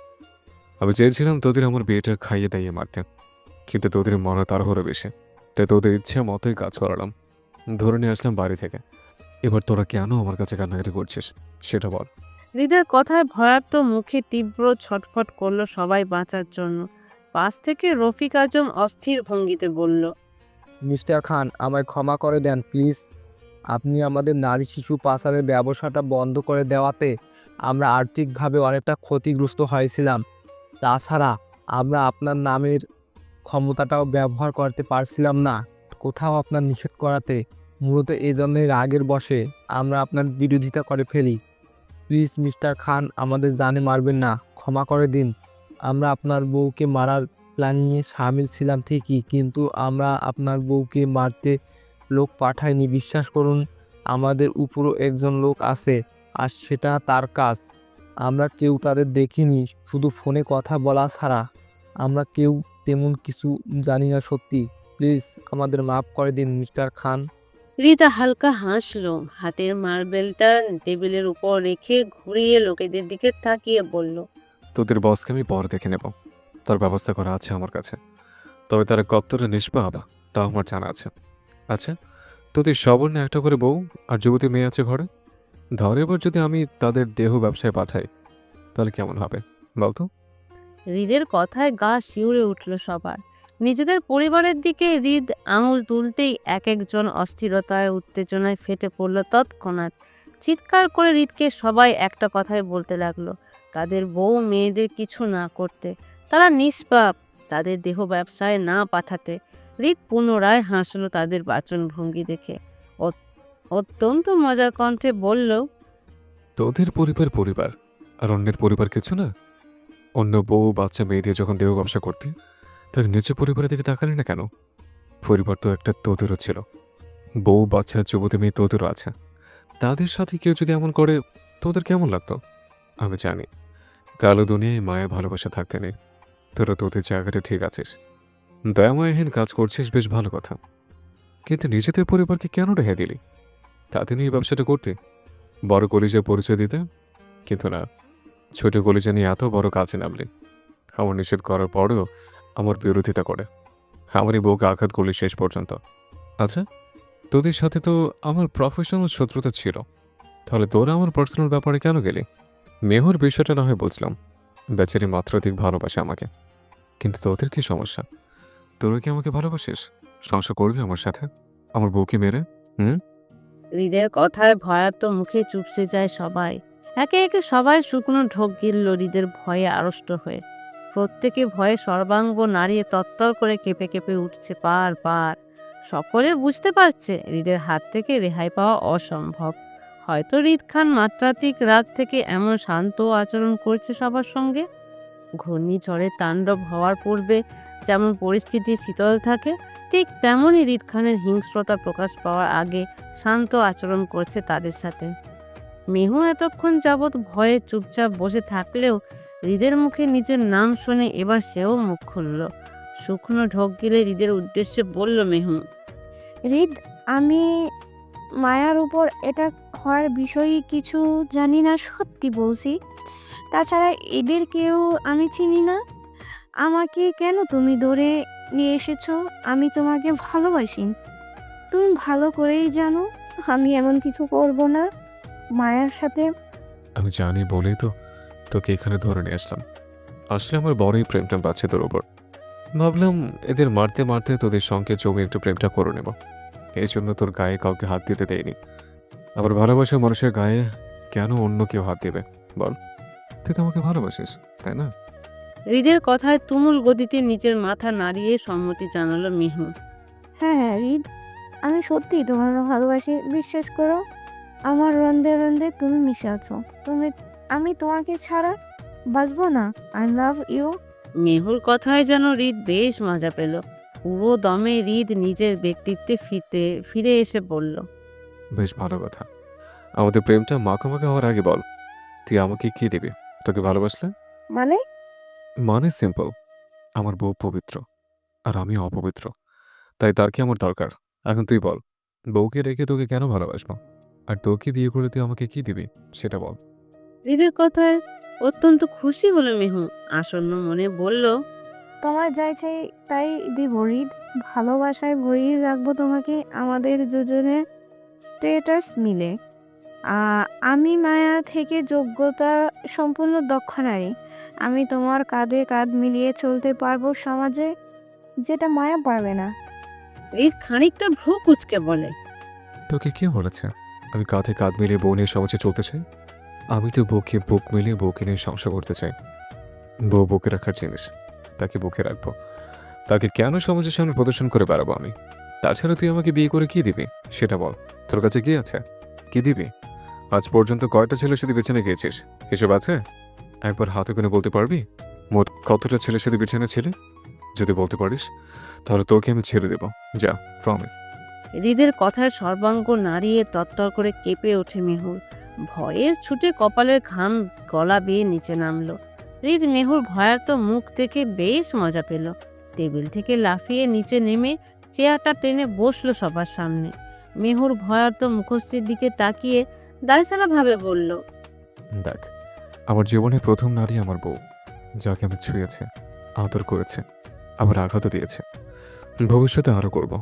আমি চেয়েছিলাম তোদের আমার বিয়েটা খাইয়ে দাইয়ে মারতে, কিন্তু তোদের মনে তাড়াহুড়ো বেশি, তাই তোদের ইচ্ছে মতোই কাজ করালাম, ধরে নিয়ে আসলাম বাড়ি থেকে। এবার তোরা কেন আমার কাছে কান্নাকাটি করছিস সেটা বল। হৃদের কথায় ভয়ার্ত মুখে তীব্র ছটফট করলো সবাই বাঁচার জন্য। পাশ থেকে রফিক আজম অস্থির ভঙ্গিতে বলল, মিস্টার খান, আমায় ক্ষমা করে দেন প্লিজ। আপনি আমাদের নারী শিশু পাচারের ব্যবসাটা বন্ধ করে দেওয়াতে আমরা আর্থিকভাবে অনেকটা ক্ষতিগ্রস্ত হয়েছিলাম। তাছাড়া আমরা আপনার নামের ক্ষমতাটাও ব্যবহার করতে পারছিলাম না কোথাও আপনার নিষেধ করাতে। মূলত এই জন্যই রাগের বশে আমরা আপনার বিরোধিতা করে ফেলি। প্লিজ মিস্টার খান, আমাদের জানে মারবেন না, ক্ষমা করে দিন। আমরা আপনার বউকে মারার প্ল্যানিংয়ে সামিল ছিলাম ঠিকই, কিন্তু আমরা আপনার বউকে মারতে লোক পাঠাইনি। বিশ্বাস করুন, আমাদের উপরও একজন লোক আছে, আর সেটা তার কাজ। আমরা কেউ তাদের দেখিনি, শুধু ফোনে কথা বলা ছাড়া আমরা কেউ তেমন কিছু জানি না সত্যি। প্লিজ আমাদের মাফ করে দিন মিস্টার খান। রিতা হালকা হাসলো, হাতের মার্বেলটা টেবিলের উপর রেখে ঘুরিয়ে লোকেদের দিকে তাকিয়ে বলল, তোদের বসকে আমি পরে দেখে নেব, তার ব্যবস্থা করা আছে আমার কাছে। তবে তারা কত্তরে নিষ্পাপ তা আমার জানা আছে। আচ্ছা, তোদের সবর্ণে একটা করে বউ আর যুবতী মেয়ে আছে ঘরে, ধর এবার যদি আমি তাদের দেহ ব্যবসায় পাঠাই তাহলে কেমন হবে বলতো? হৃদের কথায় গা শিউরে উঠল সবার। নিজেদের পরিবারের দিকে হৃদ আঙুল তুলতেই এক একজন অস্থিরতায় উত্তেজনায় ফেটে পড়ল তৎক্ষণাৎ। চিৎকার করে হৃদকে সবাই একটা কথাই বলতে লাগলো, তাদের বউ মেয়েদের কিছু না করতে, তারা নিষ্পাপ, তাদের দেহ ব্যবসায় না পাঠাতে। হৃদ পুনরায় হাসলো তাদের বাচনভঙ্গি দেখে। অত্যন্ত মজার কণ্ঠে বলল, তোদের পরিবার পরিবার আর অন্যের পরিবার কিছু না। অন্য বউ বাচ্চা মেয়েদের যখন দেহ ব্যবসা করতে, তাহলে নিজের পরিবারের দিকে তাকালি না কেন? পরিবার তো একটা তোদেরও ছিল, বউ বাচ্চা যুবতী মেয়ে তোদেরও আছে। তাদের সাথে কেউ যদি এমন করে তোদের কেমন লাগতো? আমি জানি কালো দুনিয়ায় মায়া ভালোবাসা থাকতে নেই। তোরা তোদের জায়গাটা ঠিক আছিস, দয়াময়হীন কাজ করছিস, বেশ ভালো কথা। কিন্তু নিজেদের পরিবারকে কেন রেখে দিলি? তাদের নিয়ে ব্যবসাটা করতে, বড় কলিজার পরিচয় দিতে। কিন্তু না, ছোট কলিজা নিয়ে এত বড় কাজে নামলি। আমার নিষেধ করার পরেও আমার বিরোধিতা করে আমারই বউকে আঘাত করলি শেষ পর্যন্ত। আচ্ছা, তোদের সাথে তো আমার প্রফেশনাল শত্রুতা ছিল, তাহলে তোরা আমার পার্সোনাল ব্যাপারে কেন গেলি? মেহর বিষয়টা না হয় বুঝলাম, বেচারি মাত্রাধিক ভালোবাসে আমাকে, কিন্তু তোদের কি সমস্যা? তোরা কি আমাকে ভালোবাসিস? সংসার করবি আমার সাথে আমার বউকে মেরে? হৃদের কথায় ভয়ার্ত মুখে চুপসে যায় সবাই। একে একে সবাই শুকনো ঢোক গিলল হৃদের ভয়ে আড়ষ্ট হয়ে। প্রত্যেকে ভয়ে সর্বাঙ্গ নাড়িয়ে তত্তর করে কেঁপে কেঁপে উঠছে পার পার। সকলে বুঝতে পারছে হৃদের হাত থেকে রেহাই পাওয়া অসম্ভব। হয়তো হৃদ খান মাত্রাতিক রাগ থেকে এমন শান্ত আচরণ করছে সবার সঙ্গে। ঘূর্ণিঝড়ে তাণ্ডব হওয়ার পূর্বে যেমন পরিস্থিতি শীতল থাকে, ঠিক তেমনই হৃদ খানের হিংস্রতা প্রকাশ পাওয়ার আগে শান্ত আচরণ করছে তাদের সাথে। মেহু এতক্ষণ যাবৎ ভয়ে চুপচাপ বসে থাকলেও হৃদের মুখে নিজের নাম শুনে এবার সেও মুখ খুলল। শুকনো ঢোক গিলে হৃদের উদ্দেশ্যে বলল মেহু, হৃদ, আমি মায়ার উপর এটা হওয়ার বিষয়ে কিছু জানি না, সত্যি বলছি। তাছাড়া এদের কেউ আমি চিনি না। আমাকে কেন তুমি ধরে নিয়ে এসেছো? আমি তোমাকে ভালোবাসি, তুমি ভালো করেই জানো। আমি এমন কিছু করব না মায়ার সাথে। আমি জানি বলেই তো তোকে এখানে ধরে নিয়ে আসলাম। আসলে আমার বড়ই প্রেমটা পাচ্ছে তোর ওপর। ভাবলাম এদের মারতে মারতে তোদের সঙ্গে জমে একটু প্রেমটা করে নেব, এই জন্য তোর গায়ে কাউকে হাত দিতে দেয়নি। আবার ভালোবাসা মানুষের গায়ে কেন অন্য কেউ হাত দেবে বল? তুই তো আমাকে ভালোবাসিস, তাই না? হৃদের কথায় তুমুল গতিতে নিজের মাথা নাড়িয়ে সম্মতি জানালো মেহু। হ্যাঁ হ্যাঁ হৃদ, আমি সত্যিই তোমার ভালোবাসি, বিশ্বাস করো। আমার রন্ধে রন্ধে তুমি মিশে আছো। আমি তোমাকে ছাড়া বাঁচবো না। I love you. মেহুর কথায় যেন হৃদ বেশ মজা পেল। পুরো দমে হৃদ নিজের ব্যক্তিত্বে ফিরে এসে বলল, বেশ ভালো কথা। আমাদের প্রেমটা মাখামাখা হওয়ার আগে বল, তুই আমাকে কি দিবি তোকে ভালোবাসলে? মানে? মানে সিম্পল, আমার বউ পবিত্র আর আমি অপবিত্র, তাই তাকে আমার দরকার। এখন তুই বল, বউকে রেখে তোকে কেন ভালোবাসবো? আর তোকে বিয়ে করলে তুই আমাকে কি দিবি সেটা বল। হৃদের কথায় অত্যন্ত খুশি হলো মেহু। আসন্ন মনে বলল, তোমার যাই চাই তাই দিব হৃদ। ভালোবাসায় ভরিয়ে রাখবো তোমাকে, আমাদের দুজনের স্টেটাস মিলে। আমি মায়া থেকে যোগ্যতা সম্পূর্ণ দক্ষ নারী। আমি তোমার কাঁধে কাঁধ মিলিয়ে চলতে পারবো সমাজে, যেটা মায়া পারবে না। হৃদ খানিকটা ভ্রু কুচকে বলে, তোকে কে বলেছে আমি কাঁধে কাঁধ মিলিয়ে বউ নিয়ে সমাজে চলতে চাই? আমি তো বউকে বুক মিলিয়ে বউকে নিয়ে সংসার করতে চাই। বউ বুকে রাখার জিনিস, তাকে বুকে রাখবো। তাকে কেন সমাজের সামনে প্রদর্শন করে বেড়াবো আমি? তাছাড়া তুই আমাকে বিয়ে করে কি দিবি সেটা বল। তোর কাছে কি আছে, কি দিবি? আজ পর্যন্ত কয়টা ছেলের সাথে বিছানে গিয়েছিস এসব আছে? একবার হাতে করে বলতে পারবি মোট কতটা ছেলের সাথে বিছানে ছিলে? যদি বলতে পারিস তাহলে তোকে আমি ছেড়ে দেব, যা, প্রমিস। হৃদের কথায় সর্বাঙ্গ নাড়িয়ে তত্তর করে কেঁপে ওঠে মেহুর। ভয়ে ছুটে কপালের ঘাম গলা বেয়ে নিচে নামলো। হৃদ মেহুর ভয়ার্ত মুখ দেখে বেশ মজা পেল। টেবিল থেকে লাফিয়ে নিচে নেমে চেয়ারটা টেনে বসলো সবার সামনে। মেহুর ভয়ার্ত মুখশ্রীর দিকে তাকিয়ে দায়সারা ভাবে বলল, দেখ, আমার জীবনে প্রথম নারী আমার বউ, যাকে আমি ছুঁয়েছে, আদর করেছে, আবার আঘাতও দিয়েছে। ভবিষ্যতে আরও করব,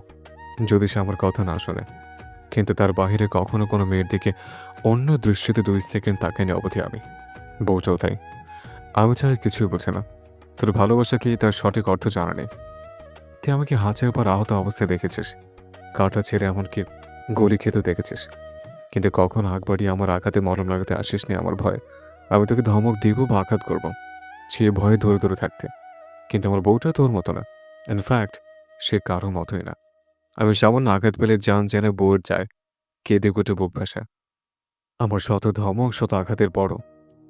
যদি সে আমার কথা না শোনে। কিন্তু তার বাহিরে কখনো কোনো মেয়ের দিকে অন্য দৃষ্টিতে 2 সেকেন্ড তাকায়নি অবধি আমি। বউটাও তাই। আমি ছাড়া কিছুই বোঝে না। তোর ভালোবাসা কি তার সঠিক অর্থ জানা নেই। তুই আমাকে হাঁচের পর আহত অবস্থায় দেখেছিস, কাটা ছেড়ে এমনকি গলি খেতেও দেখেছিস, কিন্তু কখন আগ বাড়িয়ে আমার আঘাতে মলম লাগাতে আসিস নি আমার ভয়। আমি তোকে ধমক দিব বা আঘাত করব, সে ভয়ে ধরে ধরে থাকতে। কিন্তু আমার বউটা তোর মতো না। ইনফ্যাক্ট সে কারো মতোই না। আমি সামান্য আঘাত পেলে জান জেনে বউয়ের যায়, কেঁদে কুটে বুক ভাসা। আমার শত ধমক শত আঘাতের পরও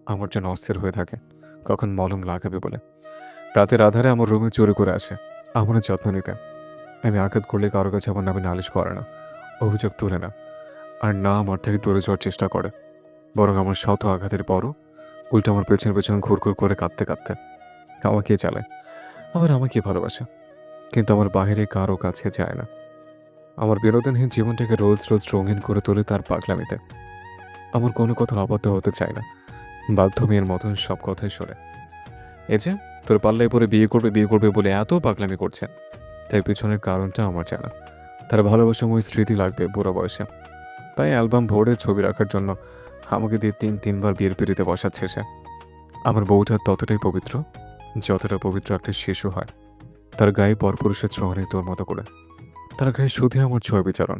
আমার যেন অস্থির হয়ে থাকে কখন মলম লাগাবে বলে। রাতের আধারে আমার রুমে চুরি করে আসে আমার যত্ন নিতে। আমি আঘাত করলে কারো কাছে আমার নামে নালিশ করে না, অভিযোগ তুলে না, আর না আমার থেকে দূরে যাওয়ার চেষ্টা করে। বরং আমার শত আঘাতের পরও উল্টো আমার পেছনে পেছনে ঘুরঘুর করে কাঁদতে কাঁদতে আমাকে চালায়, আবার আমাকে ভালোবাসে। কিন্তু আমার বাহিরে কারো কাছে যায় না। আমার বিনোদনহীন জীবনটাকে রোজ রোজ রঙিন করে তোলে তার পাগলামিতে। আমার কোনো কথার অবাধ্য হতে চায় না, বাধ্য মেয়ের মতন সব কথাই শোনে। এই যে তোর পাল্লায় পরে বিয়ে করবে বলে এত পাগলামি করছে, তার পিছনের কারণটা আমার জানা। তার ভালোবাসাময় স্মৃতি লাগবে বুড়ো বয়সে, তাই অ্যালবাম ভরে ছবি রাখার জন্য আমাকে দিয়ে 3-3বার বিয়ের পিড়িতে বসাচ্ছে সে। আমার বউটা ততটাই পবিত্র যতটা পবিত্র একটা শিশু হয়। তার গায়ে পরপুরুষের ছোঁয়া নেই তোর মতো করে। তার গায়ে শুধু আমার ছোঁয়া বিচারণ।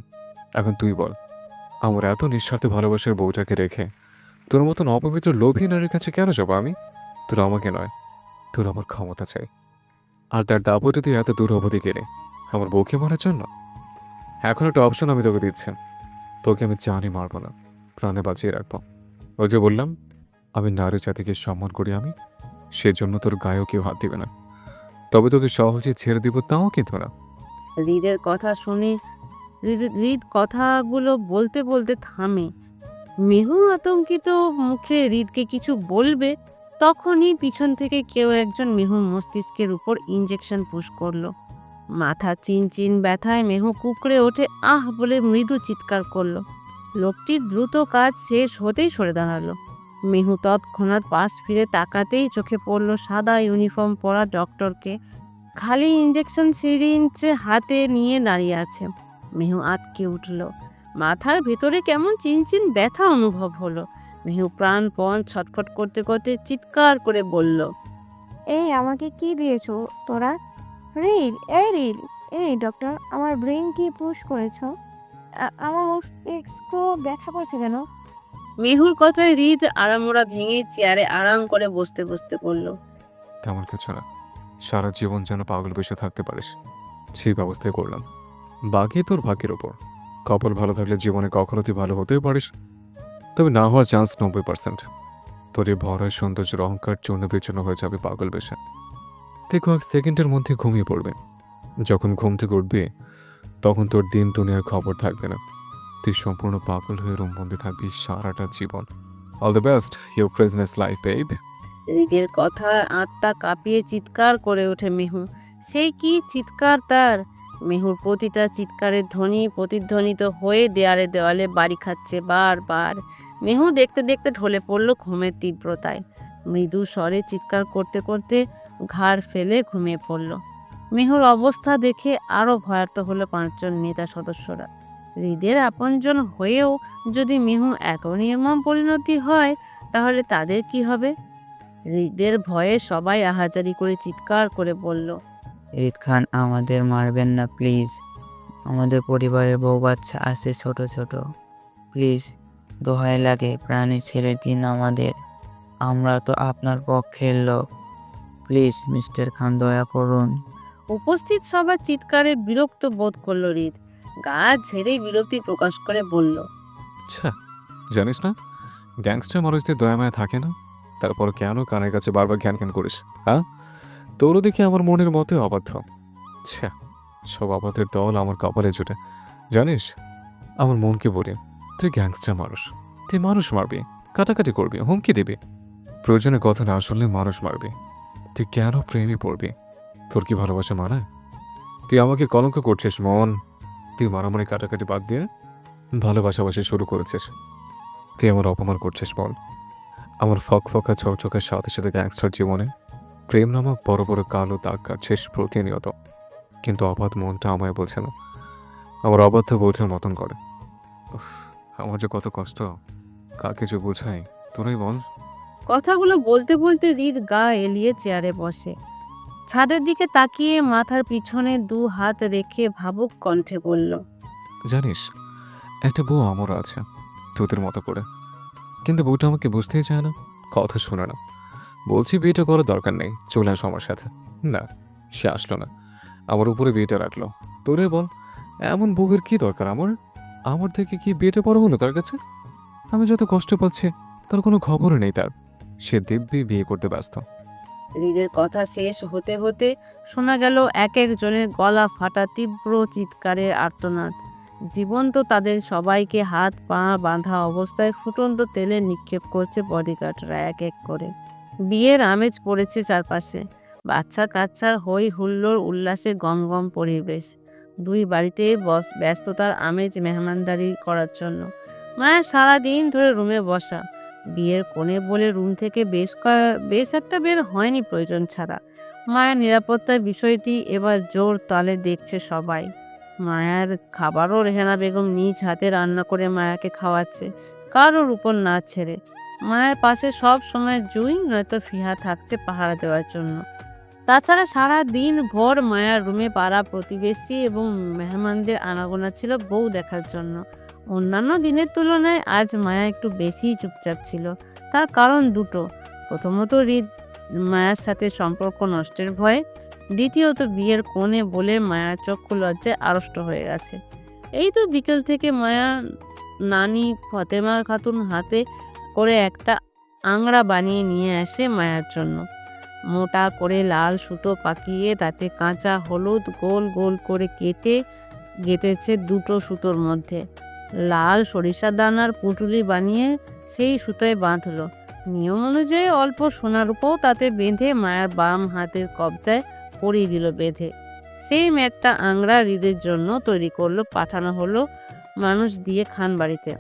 এখন তুই বল, আমার এত নিঃস্বার্থ ভালোবাসার বউটাকে রেখে তোর মতন অপবিত্র লোভী নারীর কাছে কেন যাবো আমি? তোর আমাকে নয়, তোর আমার ক্ষমতা চাই। আর তার দাপটে তুই এত দূর অবধি গেলে আমার বউকে মারার জন্য। এখন একটা অপশন আমি তোকে দিচ্ছি, তোকে আমি জানি মারবো না, প্রাণে বাঁচিয়ে রাখবো। ওই যে বললাম আমি নারী জাতিকে সম্মান করি, আমি সেজন্য তোর গায়েও কেউ হাত দিবে না। তবে তোকে সহজে ছেড়ে দিব, তাও কিন্তু না। হৃদের কথা শুনে হৃদ কথাগুলো বলতে বলতে থামে। মেহু আতঙ্কিত মুখে হৃদকে কিছু বলবে, তখনই পিছন থেকে কেউ একজন মেহুর মস্তিষ্কের উপর ইঞ্জেকশন পুশ করলো। মাথা চিনচিন ব্যথায় মেহু কুকড়ে ওঠে আহ বলে মৃদু চিৎকার করলো। লোকটি দ্রুত কাজ শেষ হতেই সরে দাঁড়ালো। মেহু তৎক্ষণাৎ পাশ ফিরে তাকাতেই চোখে পড়ল সাদা ইউনিফর্ম পরা ডক্টরকে। খালি ইঞ্জেকশন সিরিঞ্জ হাতে নিয়ে দাঁড়িয়ে আছে। মেহু আঁতকে উঠল। মাথার ভেতরে কেমন চিনচিন ব্যথা অনুভব হলো। মেহু প্রাণপণ ছটফট করতে করতে চিৎকার করে বলল, এই আমাকে কি দিয়েছো তোরা? রিল, এই ডক্টর, আমার ব্রেন কি পুশ করেছো? আমার মস্তিষ্ক ব্যথা করছে কেন? মেহুর কথায় হৃদ আড়ামোড়া ভেঙে চেয়ারে আরাম করে বসতে বসতে বলল, তেমন কিছু না, সারা জীবন যেন পাগল বেশে থাকতে পারিস সেই ব্যবস্থাই করলাম। বাকি তোর ভাগ্যের ওপর। কপাল ভালো থাকলে জীবনে কখনো তুই ভালো হতেও পারিস, তবে না হওয়ার চান্স 90%। তোর এই ভরার সৌন্দর্যের অহংকার চূর্ণ বিচূর্ণ হয়ে যাবে পাগল বেশে। তুই কয়েক সেকেন্ডের মধ্যে ঘুমিয়ে পড়বে। যখন ঘুম থেকে উঠবি তখন তোর দিন দুনিয়ার খবর থাকবে না। তুই সম্পূর্ণ পাগল হয়ে রুমবন্দি থাকবি সারাটা জীবন। All the best your presence life babe. হৃদের কথা আত্মা কাঁপিয়ে চিৎকার করে ওঠে মিহু। সেই কি চিৎকার তার! মিহুর প্রতিটা চিৎকারের ধ্বনি প্রতিধ্বনিত হয়ে দেয়ালে দেওয়ালে বাড়ি খাচ্ছে বারবার। মিহু দেখতে দেখতে ঢলে পড়ল ঘুমের তীব্রতায়। মৃদু স্বরে চিৎকার করতে করতে ঘাড় ফেলে ঘুমিয়ে পড়ল। মিহুর অবস্থা দেখে আরো ভয়ার্ত হলো 5জন নেতা সদস্যরা। হৃদের আপনজন হয়েও যদি মিহু এত নির্মম পরিণতি হয়, তাহলে তাদের কি হবে? হৃদের ভয়ে সবাই আহাজারি করে চিৎকার করে বলল, হৃদ খান, আমাদের মারবেন না প্লিজ। আমাদের পরিবারের বউ বাচ্চা আছে ছোট ছোট। প্লিজ, দোহাই লাগে প্রাণী ছেড়ে দিন আমাদের। আমরা তো আপনার পক্ষের লোক। প্লিজ মিস্টার খান, দয়া করুন। উপস্থিত সবার চিৎকারে বিরক্ত বোধ করল হৃদ। গা ঝেড়েই বিরক্তি প্রকাশ করে বলল, আচ্ছা, জানিস না গ্যাংস্টার মানুষদের দয়া মায়া থাকে না? তারপর কেন কানের কাছে বারবার জ্ঞান জ্ঞান করিস? হ্যাঁ, তোরও দেখি আমার মনের মতে অবাধ্য। আচ্ছা, সব অবাধের দল আমার কপালে জুটে। জানিস, আমার মনকে বলি, তুই গ্যাংস্টার মানুষ, তুই মানুষ মারবি, কাটাকাটি করবি, হুমকি দিবি, প্রয়োজনে কথা না শুনলে মানুষ মারবি। তুই কেন প্রেমে পড়বি? তোর কি ভালোবাসা মানায়? তুই আমাকে কলঙ্ক করছিস মন। তুই মারামারি কাটাকাটি বাদ দিয়ে ভালোবাসাবাসি শুরু করেছিস। তুই আমার অপমান করছিস মন। আমার ফকফকা ঝকঝকের সাথে সাথে গ্যাংস্টার জীবনে প্রেম নামক বড় বড় কালো দাগ কাটছিস প্রতিনিয়ত। কিন্তু অবাধ মনটা আমায় বলছে না, আমার অবাধ্য বউটার মতন করে। উফ, আমার যে কত কষ্ট, কাকে যে বোঝাই, তোরাই বল। কথাগুলো বলতে বলতে হৃদ গা এলিয়ে চেয়ারে বসে। ছাদের দিকে তাকিয়ে মাথার পিছনে 2 হাত রেখে ভাবুক কণ্ঠে বলল, জানিস, একটা বউ আমারও আছে তোদের মতো করে, কিন্তু বউটা আমাকে বুঝতেই চায় না, কথা শোনে না। বলছি বিয়েটা করার দরকার নেই, চলে আসো আমার সাথে। না, সে আসলো না, আমার উপরে বিয়েটা রাখলো। তোরে বল, এমন বউয়ের কি দরকার আমার? আমার থেকে কি বিয়েটা বড় হলো তার কাছে? আমি যত কষ্ট পাচ্ছি তার কোনো খবরই নেই তার। সে দিব্যি বিয়ে করতে ব্যস্ত। হৃদের কথা শেষ হতে হতে শোনা গেল এক একজনের গলা ফাটা তীব্র চিৎকারের আর্তনাদ। জীবন্ত তাদের সবাইকে হাত পা বাঁধা অবস্থায় ফুটন্ত তেলে নিক্ষেপ করছে বডিগার্ডরা এক এক করে। বিয়ের আমেজ পড়েছে চারপাশে। বাচ্চা কাচ্চার হই হুল্লোড় উল্লাসে গমগম পরিবেশ। 2 বাড়িতে ব্যস্ততার আমেজ মেহমানদারি করার জন্য। মায়া সারাদিন ধরে রুমে বসা। বিয়ের কোণে বলে রুম থেকে বেশ একটা বের হয়নি প্রয়োজন ছাড়া। মায়ের নিরাপত্তার বিষয়টি এবার জোর তালে দেখছে সবাই। মায়ার খাবারও রেহানা বেগম নিজ হাতে রান্না করে মায়াকে খাওয়াচ্ছে, কারোর উপর না ছেড়ে। মায়ের পাশে সব সময় জুই নয়তো ফিহা থাকছে পাহারা দেওয়ার জন্য। তাছাড়া সারা দিন ভোর মায়ার রুমে পাড়া প্রতিবেশী এবং মেহমানদের আনাগোনা ছিল বউ দেখার জন্য। অন্যান্য দিনের তুলনায় আজ মায়া একটু বেশিই চুপচাপ ছিল। তার কারণ দুটো। প্রথমত হৃদ মায়ার সাথে সম্পর্ক নষ্টের ভয়ে, দ্বিতীয়ত বিয়ের কোণে বলে মায়ার চক্ষু লজ্জায় আড়ষ্ট হয়ে গেছে। এই তো বিকেল থেকে মায়া নানি ফতেমা খাতুন হাতে করে একটা আংড়া বানিয়ে নিয়ে আসে মায়ার জন্য। মোটা করে লাল সুতো পাকিয়ে তাতে কাঁচা হলুদ গোল গোল করে কেটে গেঁথেছে 2টো সুতোর মধ্যে। লাল সরিষা দানার পুঁটুলি বানিয়ে সেই সুতোয় বাঁধলো। নিয়ম অনুযায়ী অল্প সোনার উপও তাতে বেঁধে মায়ের বাম হাতের কবজায় পরিয়ে দিল বেঁধে। সেই ম্যাটটা আংড়া হৃদের জন্য তৈরি করলো, পাঠানো হলো মানুষ দিয়ে খান বাড়িতে।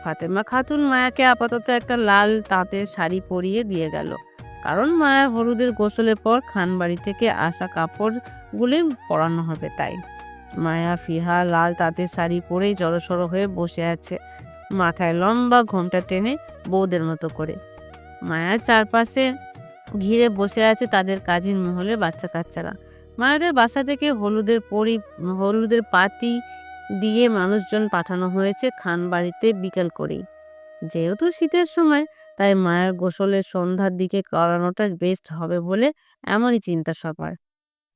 ফাতেমা খাতুন মায়াকে আপাতত একটা লাল তাঁতের শাড়ি পরিয়ে দিয়ে গেল, কারণ মায়ের হলুদের গোসলের পর খান বাড়ি থেকে আসা কাপড়গুলি পরানো হবে তাই। মায়া ফিহা লাল তাঁতের শাড়ি পরেই জড়সড় হয়ে বসে আছে, মাথায় লম্বা ঘোমটা টেনে বউদের মতো করে। মায়ার চারপাশে ঘিরে বসে আছে তাদের কাজিন মহলের বাচ্চা কাচ্চারা। মায়াদের বাসা থেকে হলুদের পাতি দিয়ে মানুষজন পাঠানো হয়েছে খান বাড়িতে বিকেল করেই। যেহেতু শীতের সময়, তাই মায়ের গোসলের সন্ধ্যার দিকে করানোটা বেস্ট হবে বলে এমনই চিন্তা সবার।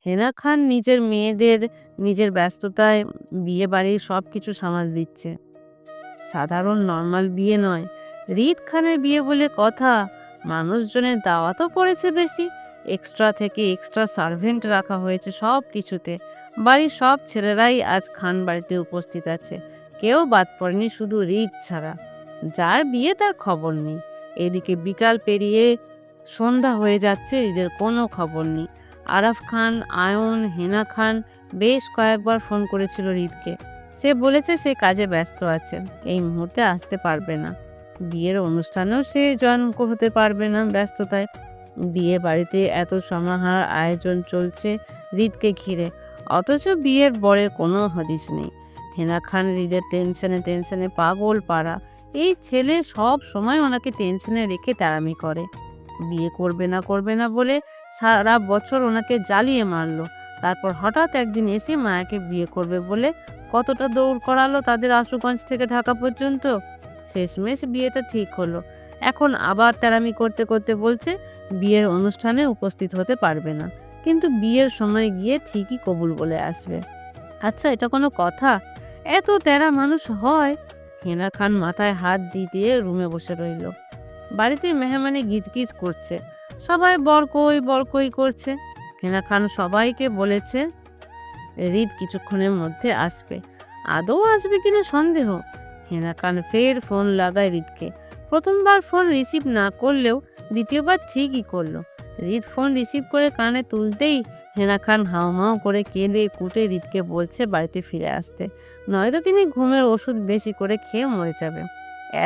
হেনা খান নিজের মেয়েদের নিজের ব্যস্ততায় বিয়ে বাড়ির সব কিছু সামাল দিচ্ছে। সাধারণ নর্মাল বিয়ে নয়, রিদ খানের বিয়ে বলে কথা। মানুষজনের দাওয়াতও পড়েছে বেশি, এক্সট্রা থেকে এক্সট্রা সার্ভেন্ট রাখা হয়েছে সব কিছুতে। বাড়ির সব ছেলেরাই আজ খান বাড়িতে উপস্থিত আছে, কেউ বাদ পড়েনি শুধু রিদ ছাড়া। যার বিয়ে তার খবর নেই। এদিকে বিকাল পেরিয়ে সন্ধ্যা হয়ে যাচ্ছে, ঈদের কোনো খবর নেই। আরাফ খান, আয়ন, হেনা খান বেশ কয়েকবার ফোন করেছিল রিদকে। সে বলেছে সে কাজে ব্যস্ত আছে, এই মুহূর্তে আসতে পারবে না। বিয়ের অনুষ্ঠানেও সে জয়েন হতে পারবে না ব্যস্ততায়। বিয়ে বাড়িতে এত সমাহার আয়োজন চলছে রিদকে ঘিরে, অথচ বিয়ের বরের কোনো হদিস নেই। হেনা খান রিদের টেনশনে টেনশনে পাগল পাড়া। এই ছেলে সব সময় ওনাকে টেনশনে রেখে তাড়ামি করে। বিয়ে করবে না বলে সারা বছর ওনাকে জ্বালিয়ে মারলো, তারপর হঠাৎ একদিন এসে মায়াকে বিয়ে করবে বলে কতটা দৌড় করালো তাদের আশুগঞ্জ থেকে ঢাকা পর্যন্ত। শেষমেশ বিয়েটা ঠিক হলো। এখন আবার তেরামি করতে করতে বলছে বিয়ের অনুষ্ঠানে উপস্থিত হতে পারবে না, কিন্তু বিয়ের সময় গিয়ে ঠিকই কবুল বলে আসবে। আচ্ছা, এটা কোনো কথা? এত তেরা মানুষ হয়? হেনা খান মাথায় হাত দিয়ে রুমে বসে রইল। বাড়িতে মেহমানে গিজগিজ করছে, সবাই বরকই করছে। হেনা খান সবাইকে বলেছে রিদ কিছুক্ষণের মধ্যে আসবে। আদৌ আসবে কিনা সন্দেহ। হেনা খান ফের ফোন লাগায় রিদকে। প্রথমবার ফোন রিসিভ না করলেও দ্বিতীয়বার ঠিকই করলো। রিদ ফোন রিসিভ করে কানে তুলতেই হেনা খান হাউ করে কেঁদে কুটে রিদকে বলছে বাড়িতে ফিরে আসতে, নয়তো তিনি ঘুমের ওষুধ বেশি করে খেয়ে মরে যাবে।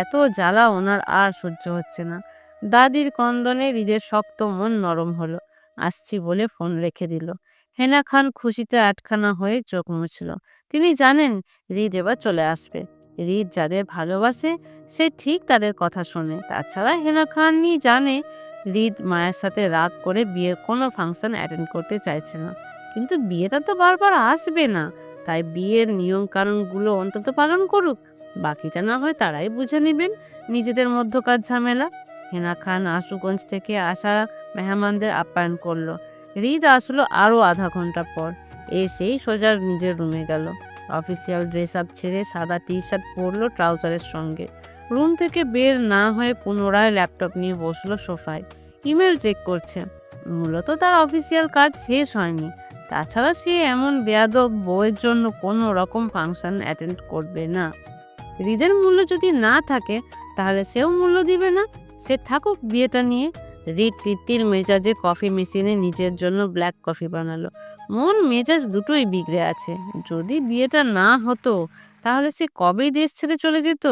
এত জ্বালা ওনার আর সহ্য হচ্ছে না। দাদির কন্দনে রিদের শক্ত মন নরম হলো। আসছি বলে ফোন রেখে দিল। হেনা খান খুশিতে আটখানা হয়ে চোখ মুছল। তিনি জানেন রিদ এবার চলে আসবে। রিদ যাদের ভালোবাসে সে ঠিক তাদের কথা শোনে। তাছাড়া হেনা খানই জানে রিদ মায়ের সাথে রাগ করে বিয়ের কোনো ফাংশন অ্যাটেন্ড করতে চাইছে না, কিন্তু বিয়েটা তো বারবার আসবে না, তাই বিয়ের নিয়ম কানুনগুলো অন্তত পালন করুক, বাকিটা না হয় তারাই বুঝে নেবেন নিজেদের মধ্যকার ঝামেলা। হেনা খান আশুগঞ্জ থেকে আসা মেহমানদের আপ্যায়ন করলো। রিদ আসলো আরও আধা ঘন্টা পর। এসেই সোজা নিজের রুমে গেল। অফিসিয়াল ড্রেস আপ ছেড়ে সাদা টি শার্ট পরলো ট্রাউজারের সঙ্গে। রুম থেকে বের না হয়ে পুনরায় ল্যাপটপ নিয়ে বসলো সোফায়। ইমেল চেক করছে। মূলত তার অফিসিয়াল কাজ শেষ হয়নি। তাছাড়া সে এমন বেয়াদব বউয়ের জন্য কোনো রকম ফাংশন অ্যাটেন্ড করবে না। হৃদের মূল্য যদি না থাকে তাহলে সেও মূল্য দিবে না। সে থাকুক বিয়েটা নিয়ে। হৃদ তিতির মেজাজে কফি মেশিনে নিজের জন্য ব্ল্যাক কফি বানালো। মন মেজাজ দুটোই বিগড়ে আছে। যদি বিয়েটা না হতো তাহলে সে কবেই দেশ ছেড়ে চলে যেত।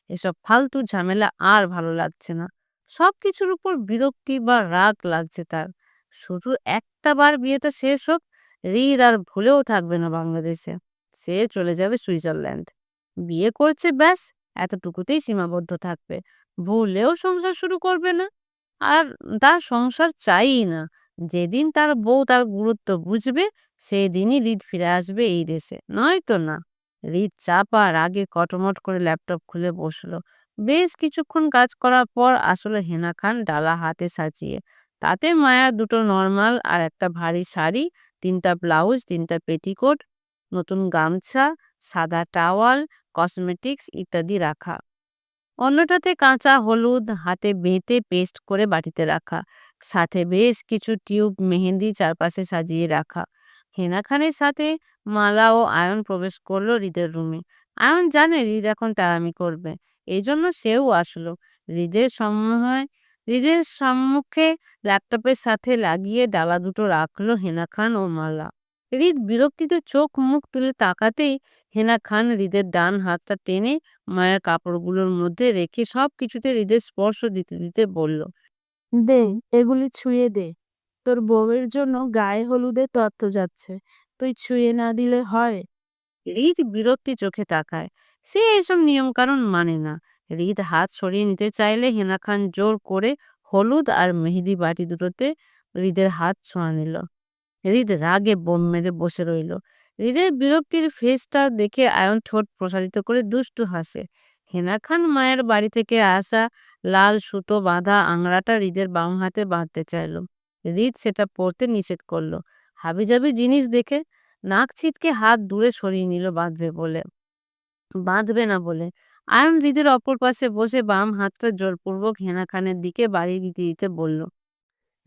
এসব ফালতু ঝামেলা আর ভালো লাগছে না। সব কিছুর উপর বিরক্তি বা রাগ লাগছে তার। শুধু একটা বার বিয়েটা শেষ হোক, হৃদ আর ভুলেও থাকবে না বাংলাদেশে। সে চলে যাবে সুইজারল্যান্ড। বিয়ে করছে ব্যাস, এতটুকুতেই সীমাবদ্ধ থাকবে। ভুলেও সংসার শুরু করবে না। আর তার সংসার চাইই না। যেদিন তার বউ তার গুরুত্ব বুঝবে সেদিনই হৃদ ফিরে আসবে এই দেশে, নয়তো না। হৃদ চাপা রাগে কটমট করে ল্যাপটপ খুলে বসলো। বেশ কিছুক্ষণ কাজ করার পর আসলে হেনা খান ডালা হাতে সাজিয়ে। তাতে মায়া দুটো নর্মাল আর একটা ভারী শাড়ি, 3টা ব্লাউজ, 3টা পেটিকোট, নতুন গামছা, সাদা টাওয়াল, কসমেটিক্স ইত্যাদি রাখা। অন্যটাতে কাঁচা হলুদ হাতে বেঁধে পেস্ট করে বাটিতে রাখা, সাথে বেশ কিছু টিউব মেহেন্দি চারপাশে সাজিয়ে রাখা। হেনা খানের সাথে মালা ও আয়ন প্রবেশ করলো হৃদের রুমে। আয়ন জানে হৃদ এখন তেরামি করবে, এই জন্য সেও আসলো। হৃদের সম্মুখে ল্যাপটপের সাথে লাগিয়ে ডালা দুটো রাখলো হেনা খান ও মালা। হৃদ বিরক্তিতে চোখ মুখ তুলে তাকাতেই হেনা খান হৃদের ডান হাতটা টেনে মায়ের কাপড়গুলোর মধ্যে রেখে সব কিছুতে হৃদের স্পর্শ দিতে দিতে বলল, দে, এগুলি ছুঁয়ে দে। তোর বউয়ের জন্য গায়ে হলুদের তত্ত্ব যাচ্ছে, তুই ছুঁয়ে না দিলে হয়? হৃদ বিরক্তি চোখে তাকায়। সে এসব নিয়ম কানুন মানে না। হৃদ হাত সরিয়ে নিতে চাইলে হেনা খান জোর করে হলুদ আর মেহেদি বাটি দুটোতে হৃদের হাত ছোঁয়া নিল। হৃদ রাগে বোম মেরে বসে রইল। হৃদের বিরক্তির ফেসটা দেখে আয়ন ঠোঁট প্রসারিত করে দুষ্টু হাসে। হেনা খান মায়ের বাড়ি থেকে আসা লাল সুতো বাঁধা আংড়াটা হৃদের বাম হাতে বাঁধতে চাইল। হৃদ সেটা পরতে নিষেধ করলো। হাবিজাবি জিনিস দেখে নাক ছিটকে হাত দূরে সরিয়ে নিল বাঁধবে না বলে। আয়ন হৃদের অপর পাশে বসে বাম হাতটা জোরপূর্বক হেনা খানের দিকে বাড়িয়ে দিতে দিতে বলল,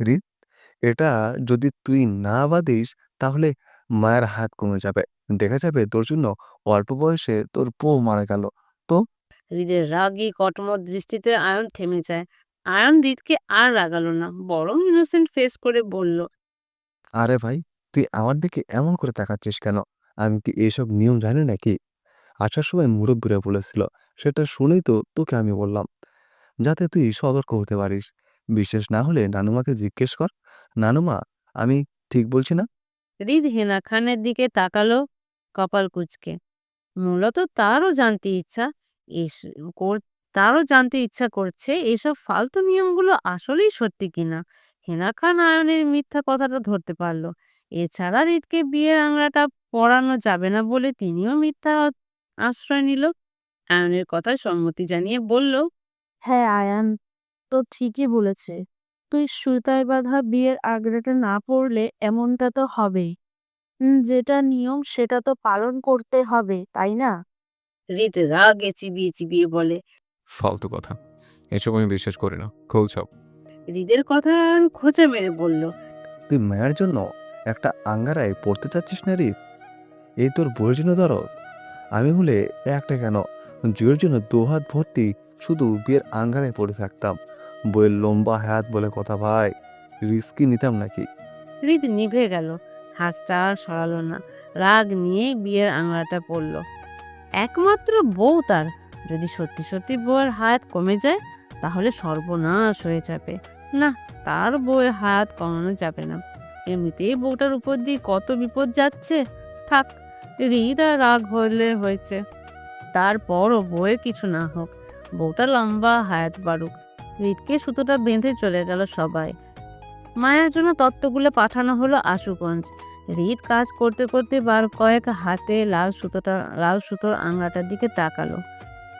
রিত, এটা যদি তুই না বাঁধিস তাহলে মায়ের হাত কমে যাবে। দেখা যাবে তোর জন্য অল্প বয়সে তোর বউ মারা গেল। তো হৃদের রাগী কটমট দৃষ্টিতে আয়ন থেমে যায়। আয়ন হৃদকে আর রাগালো না, বরং ইনোসেন্ট ফেস করে বলল, আরে ভাই, তুই আমার দিকে এমন করে তাকাচ্ছিস কেন? আমি কি এইসব নিয়ম জানি নাকি? আসার সময় মুরব্বীরা বলেছিল, সেটা শুনেই তো তোকে আমি বললাম, যাতে তুই সতর্ক হতে পারিস। বিশ্বাস না হলে নানুমাকে জিজ্ঞেস কর। নানুমা, আমি ঠিক বলছি না? হৃদ হেনা খানের দিকে তাকালো কপাল কুঁচকে। মূলত এস- তারও জানতে ইচ্ছা করছে এসব ফালতু নিয়মগুলো আসলেই সত্যি কিনা। হেনা খান আয়নের মিথ্যা কথাটা ধরতে পারলো। এছাড়া হৃদকে বিয়ের আংড়াটা পরানো যাবে না বলে তিনিও মিথ্যা আশ্রয় নিল। আয়নের কথায় সম্মতি জানিয়ে বলল, হ্যাঁ আয়ান তো ঠিকই বলেছে। তুই সুতায় বাঁধা বিয়ের আগ্রাটা না পড়লে এমনটা তো হবেই। যেটা নিয়ম সেটা তো পালন করতে হবে, তাই না? হৃদ রাগে চিবিয়ে চিবিয়ে বলে। ফালতু কথা, এসব আমি বিশ্বাস করি না। খোল সব। হৃদের কথা খোঁচা মেরে বলল, তুই মায়ের জন্য একটা আঙ্গারায় পড়তে চাচ্ছিস না রিত? এই তোর বইয়ের জন্য দরদ? আমি হলে একটা কেন, জুয়ের জন্য 2 হাত ভর্তি শুধু বিয়ের আঙ্গারায় পড়ে থাকতাম। বইয়ের লম্বা হাত বলে কথা ভাই, রিস্কি নিতাম নাকি? হৃদ নিভে গেল, হাতটা আর সরালো না। রাগ নিয়ে বিয়ের আংড়াটা পড়ল। একমাত্র বউ তার, যদি সত্যি সত্যি বউয়ের হায়াত কমে যায় তাহলে সর্বনাশ হয়ে যাবে। না, তার বউয়ের হায়াত কমানো যাবে না। এমনিতেই বউটার উপর দিয়ে কত বিপদ যাচ্ছে। থাক, হৃদ আর রাগ হলে হয়েছে, তারপরও বউয়ের কিছু না হোক, বউটা লম্বা হায়াত বাড়ুক। হৃদকে সুতোটা বেঁধে চলে গেল সবাই। মায়ের জন্য তত্ত্বগুলো পাঠানো হলো আশুগঞ্জ। হৃদ কাজ করতে করতে বার কয়েক হাতে লাল সুতোর আংড়াটার দিকে তাকালো।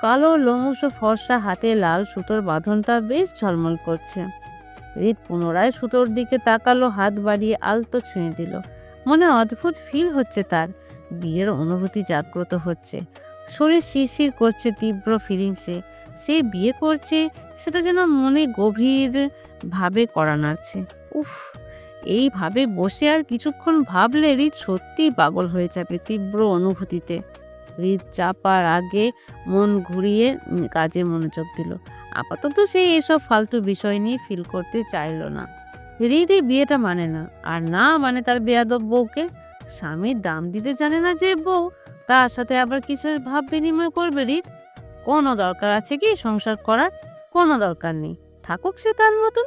কালো লোমশ ফর্সা হাতে লাল সুতোর বাঁধনটা বেশ ঝলমল করছে। হৃদ পুনরায় সুতোর দিকে তাকালো, হাত বাড়িয়ে আলতো ছুঁয়ে দিল। মনে অদ্ভুত ফিল হচ্ছে তার, বিয়ের অনুভূতি জাগ্রত হচ্ছে। শরীর শিরশির করছে তীব্র ফিলিংসে। সে বিয়ে করছে, সেটা যেন মনে গভীর ভাবে করা নাড়ছে। উফ, এইভাবে বসে আর কিছুক্ষণ ভাবলে হৃদ সত্যিই পাগল হয়ে যাবে তীব্র অনুভূতিতে। হৃদ চাপার আগে মন ঘুরিয়ে কাজে মনোযোগ দিল। আপাতত সে এসব ফালতু বিষয় নিয়ে ফিল করতে চাইল না। হৃদ এই বিয়েটা মানে না, আর না মানে তার বেয়াদব বউকে। স্বামীর দাম দিতে জানে না যে বউ, তার সাথে আবার কিসের ভাব বিনিময় করবে হৃদ? কোনো দরকার আছে কি সংসার করার? কোনো দরকার নেই, থাকুক সে তার মতন।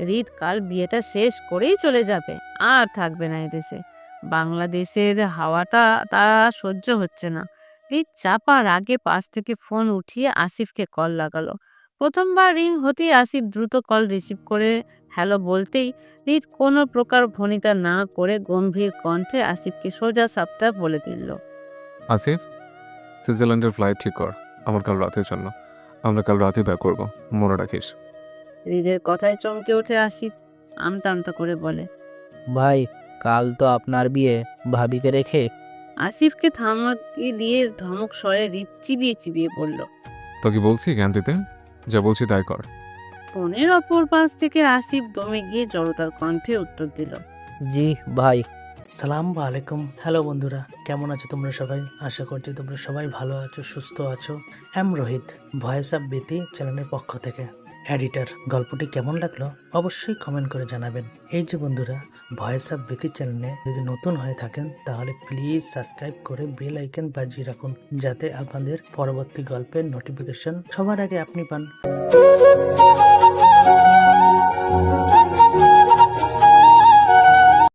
হৃদ কাল বিয়েটা শেষ করেই চলে যাবে, আর থাকবে না এদেশে। বাংলাদেশের হাওয়াটা তার সহ্য হচ্ছে না। হৃদ চাপার আগে পাশ থেকে ফোন উঠিয়ে আসিফকে কল লাগালো। প্রথমবার রিং হতেই আসিফ দ্রুত কল রিসিভ করে হ্যালো বলতেই হৃদ কোনো প্রকার ভনিতা না করে গম্ভীর কণ্ঠে আসিফকে সোজা সাপটা বলে দিল, আসিফ, সুইজারল্যান্ডের ফ্লাইট ঠিক কর আমার কাল রাতের জন্য। আমরা কাল রাতে ব্যাক করবো, মনে রাখিস। হৃদের কথায় চমকে উঠে আসিফ আমতা আমতা করে বলে। ভাই, কাল তো আপনার বিয়ে, ভাবিকে রেখে? আসিফকে থামাকে দিয়ে ধমক স্বরে হৃদ চিবিয়ে চিবিয়ে বলল। তো কি বলছি জ্ঞান দিতে? যা বলছি তাই কর। ফোনের অপর পাশ থেকে আসিফ দমে গিয়ে জড়তার কণ্ঠে উত্তর দিল, জি ভাই। সালাম আলাইকুম। হ্যালো বন্ধুরা, কেমন আছো তোমরা সবাই? আশা করছি তোমরা সবাই ভালো আছো, সুস্থ আছো। রোহিত, ভয়েস অফ বিতি চ্যানেলের পক্ষ থেকে এডিটর। গল্পটি কেমন লাগলো অবশ্যই কমেন্ট করে জানাবেন। এই যে বন্ধুরা, ভয়েস অফ বিতি চ্যানেলে যদি নতুন হয়ে থাকেন তাহলে প্লিজ সাবস্ক্রাইব করে বেল আইকন বাজিয়ে রাখুন, যাতে আপনাদের পরবর্তী গল্পের নোটিফিকেশন সবার আগে আপনি পান।